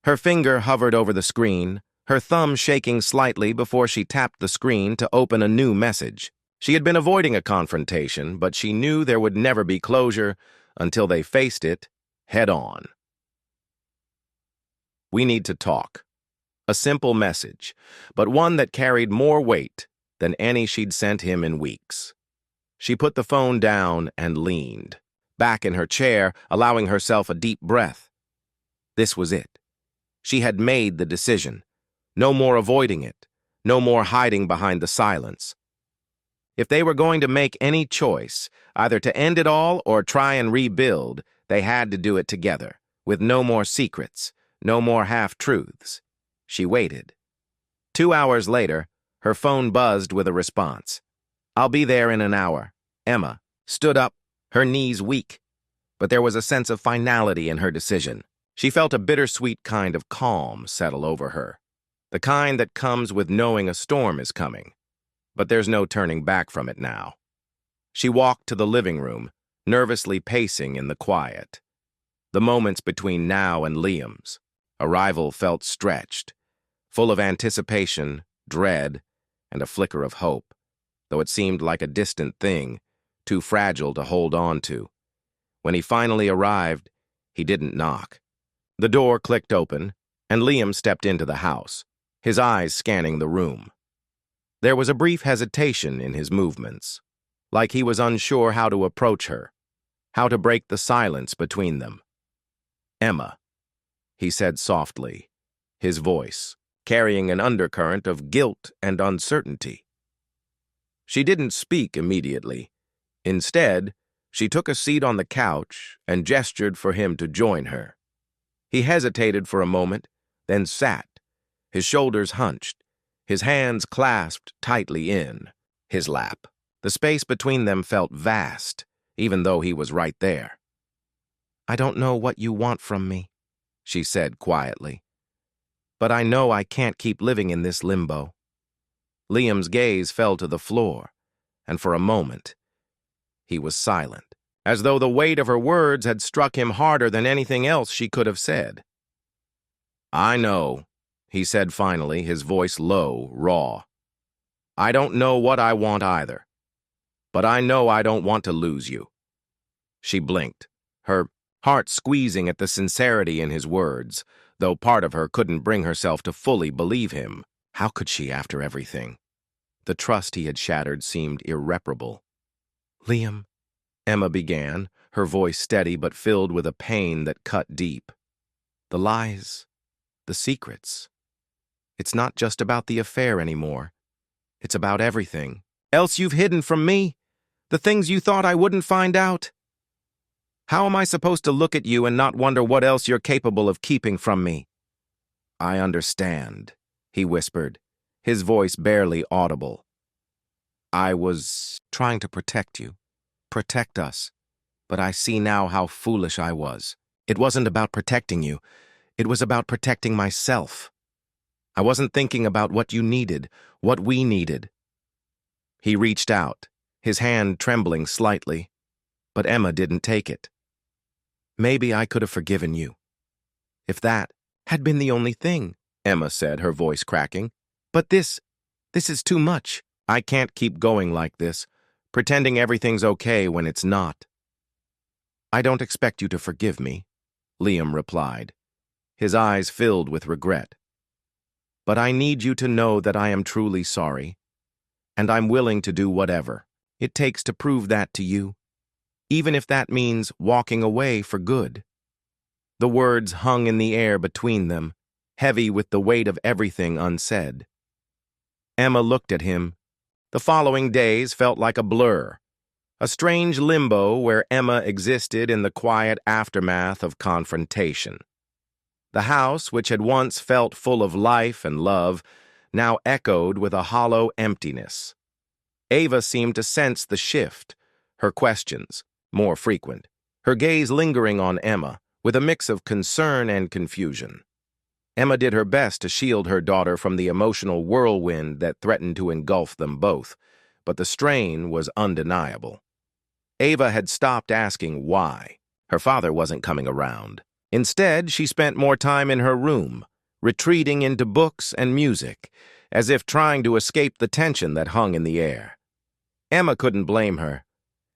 Her finger hovered over the screen, her thumb shaking slightly before she tapped the screen to open a new message. She had been avoiding a confrontation, but she knew there would never be closure until they faced it head-on. "We need to talk." A simple message, but one that carried more weight than any she'd sent him in weeks. She put the phone down and leaned back in her chair, allowing herself a deep breath. This was it. She had made the decision. No more avoiding it. No more hiding behind the silence. If they were going to make any choice, either to end it all or try and rebuild, they had to do it together, with no more secrets, no more half-truths. She waited. 2 hours later, her phone buzzed with a response. "I'll be there in an hour." Emma stood up, her knees weak, but there was a sense of finality in her decision. She felt a bittersweet kind of calm settle over her, the kind that comes with knowing a storm is coming. But there's no turning back from it now. She walked to the living room, nervously pacing in the quiet. The moments between now and Liam's arrival felt stretched, full of anticipation, dread, and a flicker of hope, though it seemed like a distant thing, too fragile to hold on to. When he finally arrived, he didn't knock. The door clicked open, and Liam stepped into the house, his eyes scanning the room. There was a brief hesitation in his movements, like he was unsure how to approach her, how to break the silence between them. "Emma," he said softly, his voice carrying an undercurrent of guilt and uncertainty. She didn't speak immediately. Instead, she took a seat on the couch and gestured for him to join her. He hesitated for a moment, then sat, his shoulders hunched, his hands clasped tightly in his lap. The space between them felt vast, even though he was right there. "I don't know what you want from me," she said quietly. "But I know I can't keep living in this limbo." Liam's gaze fell to the floor, and for a moment, he was silent, as though the weight of her words had struck him harder than anything else she could have said. "I know," he said finally, his voice low, raw. "I don't know what I want either, but I know I don't want to lose you." She blinked, her heart squeezing at the sincerity in his words, though part of her couldn't bring herself to fully believe him. How could she after everything? The trust he had shattered seemed irreparable. "Liam," Emma began, her voice steady but filled with a pain that cut deep. "The lies, the secrets. It's not just about the affair anymore. It's about everything else you've hidden from me, the things you thought I wouldn't find out. How am I supposed to look at you and not wonder what else you're capable of keeping from me?" "I understand," he whispered, his voice barely audible. "I was trying to protect you, protect us, but I see now how foolish I was. It wasn't about protecting you. It was about protecting myself. I wasn't thinking about what you needed, what we needed." He reached out, his hand trembling slightly, but Emma didn't take it. "Maybe I could have forgiven you, if that had been the only thing," Emma said, her voice cracking. "But this is too much. I can't keep going like this, pretending everything's okay when it's not." "I don't expect you to forgive me," Liam replied, his eyes filled with regret. "But I need you to know that I am truly sorry, and I'm willing to do whatever it takes to prove that to you, even if that means walking away for good." The words hung in the air between them, heavy with the weight of everything unsaid. Emma looked at him. The following days felt like a blur, a strange limbo where Emma existed in the quiet aftermath of confrontation. The house, which had once felt full of life and love, now echoed with a hollow emptiness. Ava seemed to sense the shift, her questions more frequent, her gaze lingering on Emma with a mix of concern and confusion. Emma did her best to shield her daughter from the emotional whirlwind that threatened to engulf them both, but the strain was undeniable. Ava had stopped asking why. Her father wasn't coming around. Instead, she spent more time in her room, retreating into books and music, as if trying to escape the tension that hung in the air. Emma couldn't blame her.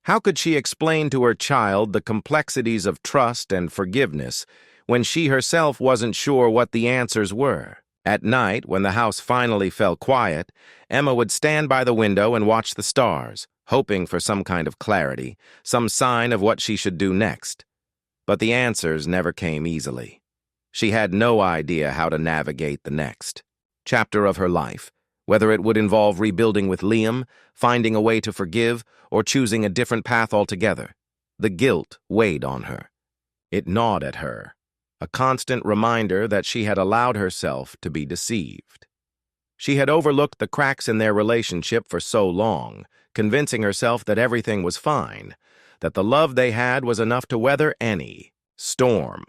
How could she explain to her child the complexities of trust and forgiveness when she herself wasn't sure what the answers were? At night, when the house finally fell quiet, Emma would stand by the window and watch the stars, hoping for some kind of clarity, some sign of what she should do next. But the answers never came easily. She had no idea how to navigate the next chapter of her life, whether it would involve rebuilding with Liam, finding a way to forgive, or choosing a different path altogether. The guilt weighed on her. It gnawed at her, a constant reminder that she had allowed herself to be deceived. She had overlooked the cracks in their relationship for so long, convincing herself that everything was fine, that the love they had was enough to weather any storm.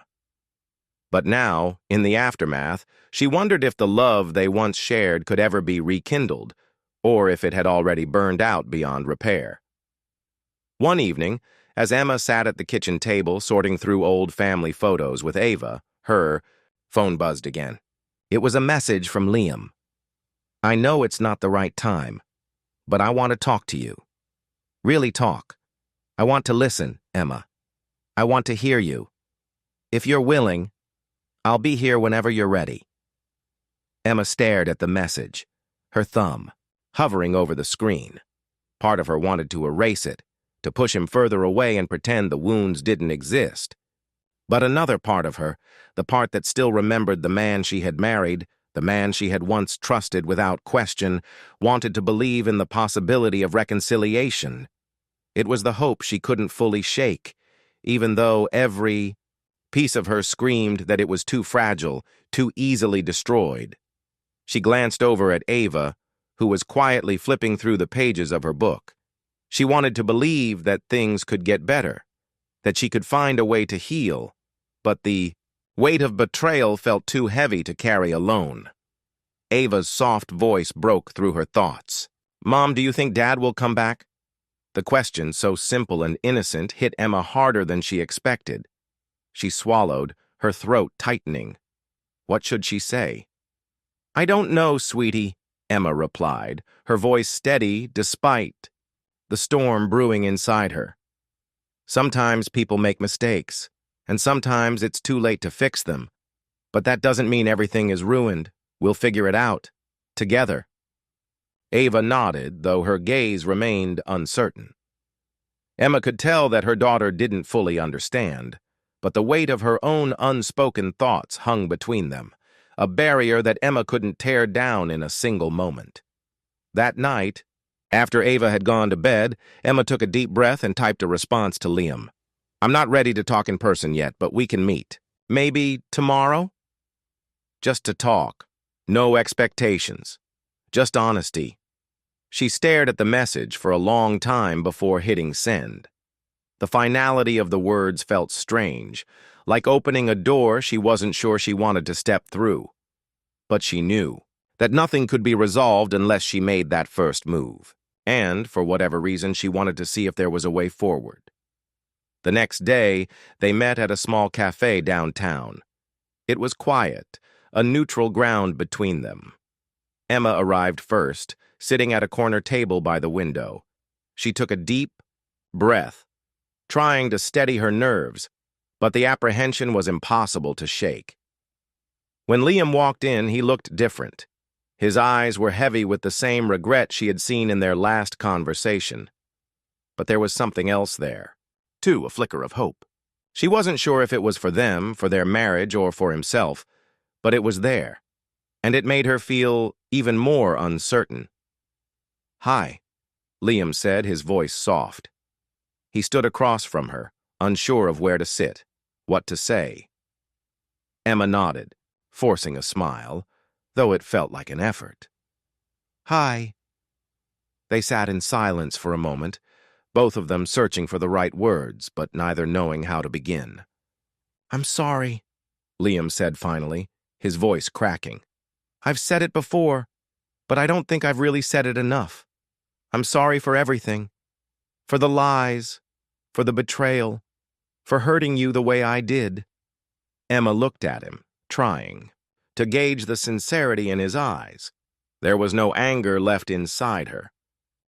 But now, in the aftermath, she wondered if the love they once shared could ever be rekindled, or if it had already burned out beyond repair. One evening, as Emma sat at the kitchen table sorting through old family photos with Ava, her phone buzzed again. It was a message from Liam. "I know it's not the right time, but I want to talk to you. Really talk. I want to listen, Emma. I want to hear you. If you're willing, I'll be here whenever you're ready." Emma stared at the message, her thumb hovering over the screen. Part of her wanted to erase it, to push him further away and pretend the wounds didn't exist. But another part of her, the part that still remembered the man she had married, the man she had once trusted without question, wanted to believe in the possibility of reconciliation. It was the hope she couldn't fully shake, even though every piece of her screamed that it was too fragile, too easily destroyed. She glanced over at Ava, who was quietly flipping through the pages of her book. She wanted to believe that things could get better, that she could find a way to heal, but the weight of betrayal felt too heavy to carry alone. Ava's soft voice broke through her thoughts. "Mom, do you think Dad will come back?" The question, so simple and innocent, hit Emma harder than she expected. She swallowed, her throat tightening. What should she say? "I don't know, sweetie," Emma replied, her voice steady despite the storm brewing inside her. "Sometimes people make mistakes, and sometimes it's too late to fix them. But that doesn't mean everything is ruined. We'll figure it out. Together." Ava nodded, though her gaze remained uncertain. Emma could tell that her daughter didn't fully understand, but the weight of her own unspoken thoughts hung between them, a barrier that Emma couldn't tear down in a single moment. That night, after Ava had gone to bed, Emma took a deep breath and typed a response to Liam. "I'm not ready to talk in person yet, but we can meet. Maybe tomorrow?" Just to talk. No expectations. Just honesty. She stared at the message for a long time before hitting send. The finality of the words felt strange, like opening a door she wasn't sure she wanted to step through. But she knew that nothing could be resolved unless she made that first move. And, for whatever reason, she wanted to see if there was a way forward. The next day, they met at a small cafe downtown. It was quiet, a neutral ground between them. Emma arrived first, sitting at a corner table by the window. She took a deep breath, trying to steady her nerves, but the apprehension was impossible to shake. When Liam walked in, he looked different. His eyes were heavy with the same regret she had seen in their last conversation. But there was something else there, too, a flicker of hope. She wasn't sure if it was for them, for their marriage, or for himself, but it was there, and it made her feel even more uncertain. "Hi," Liam said, his voice soft. He stood across from her, unsure of where to sit, what to say. Emma nodded, forcing a smile, though it felt like an effort. "Hi." They sat in silence for a moment, both of them searching for the right words, but neither knowing how to begin. "I'm sorry," Liam said finally, his voice cracking. "I've said it before, but I don't think I've really said it enough. I'm sorry for everything. For the lies, for the betrayal, for hurting you the way I did." Emma looked at him, trying to gauge the sincerity in his eyes. There was no anger left inside her,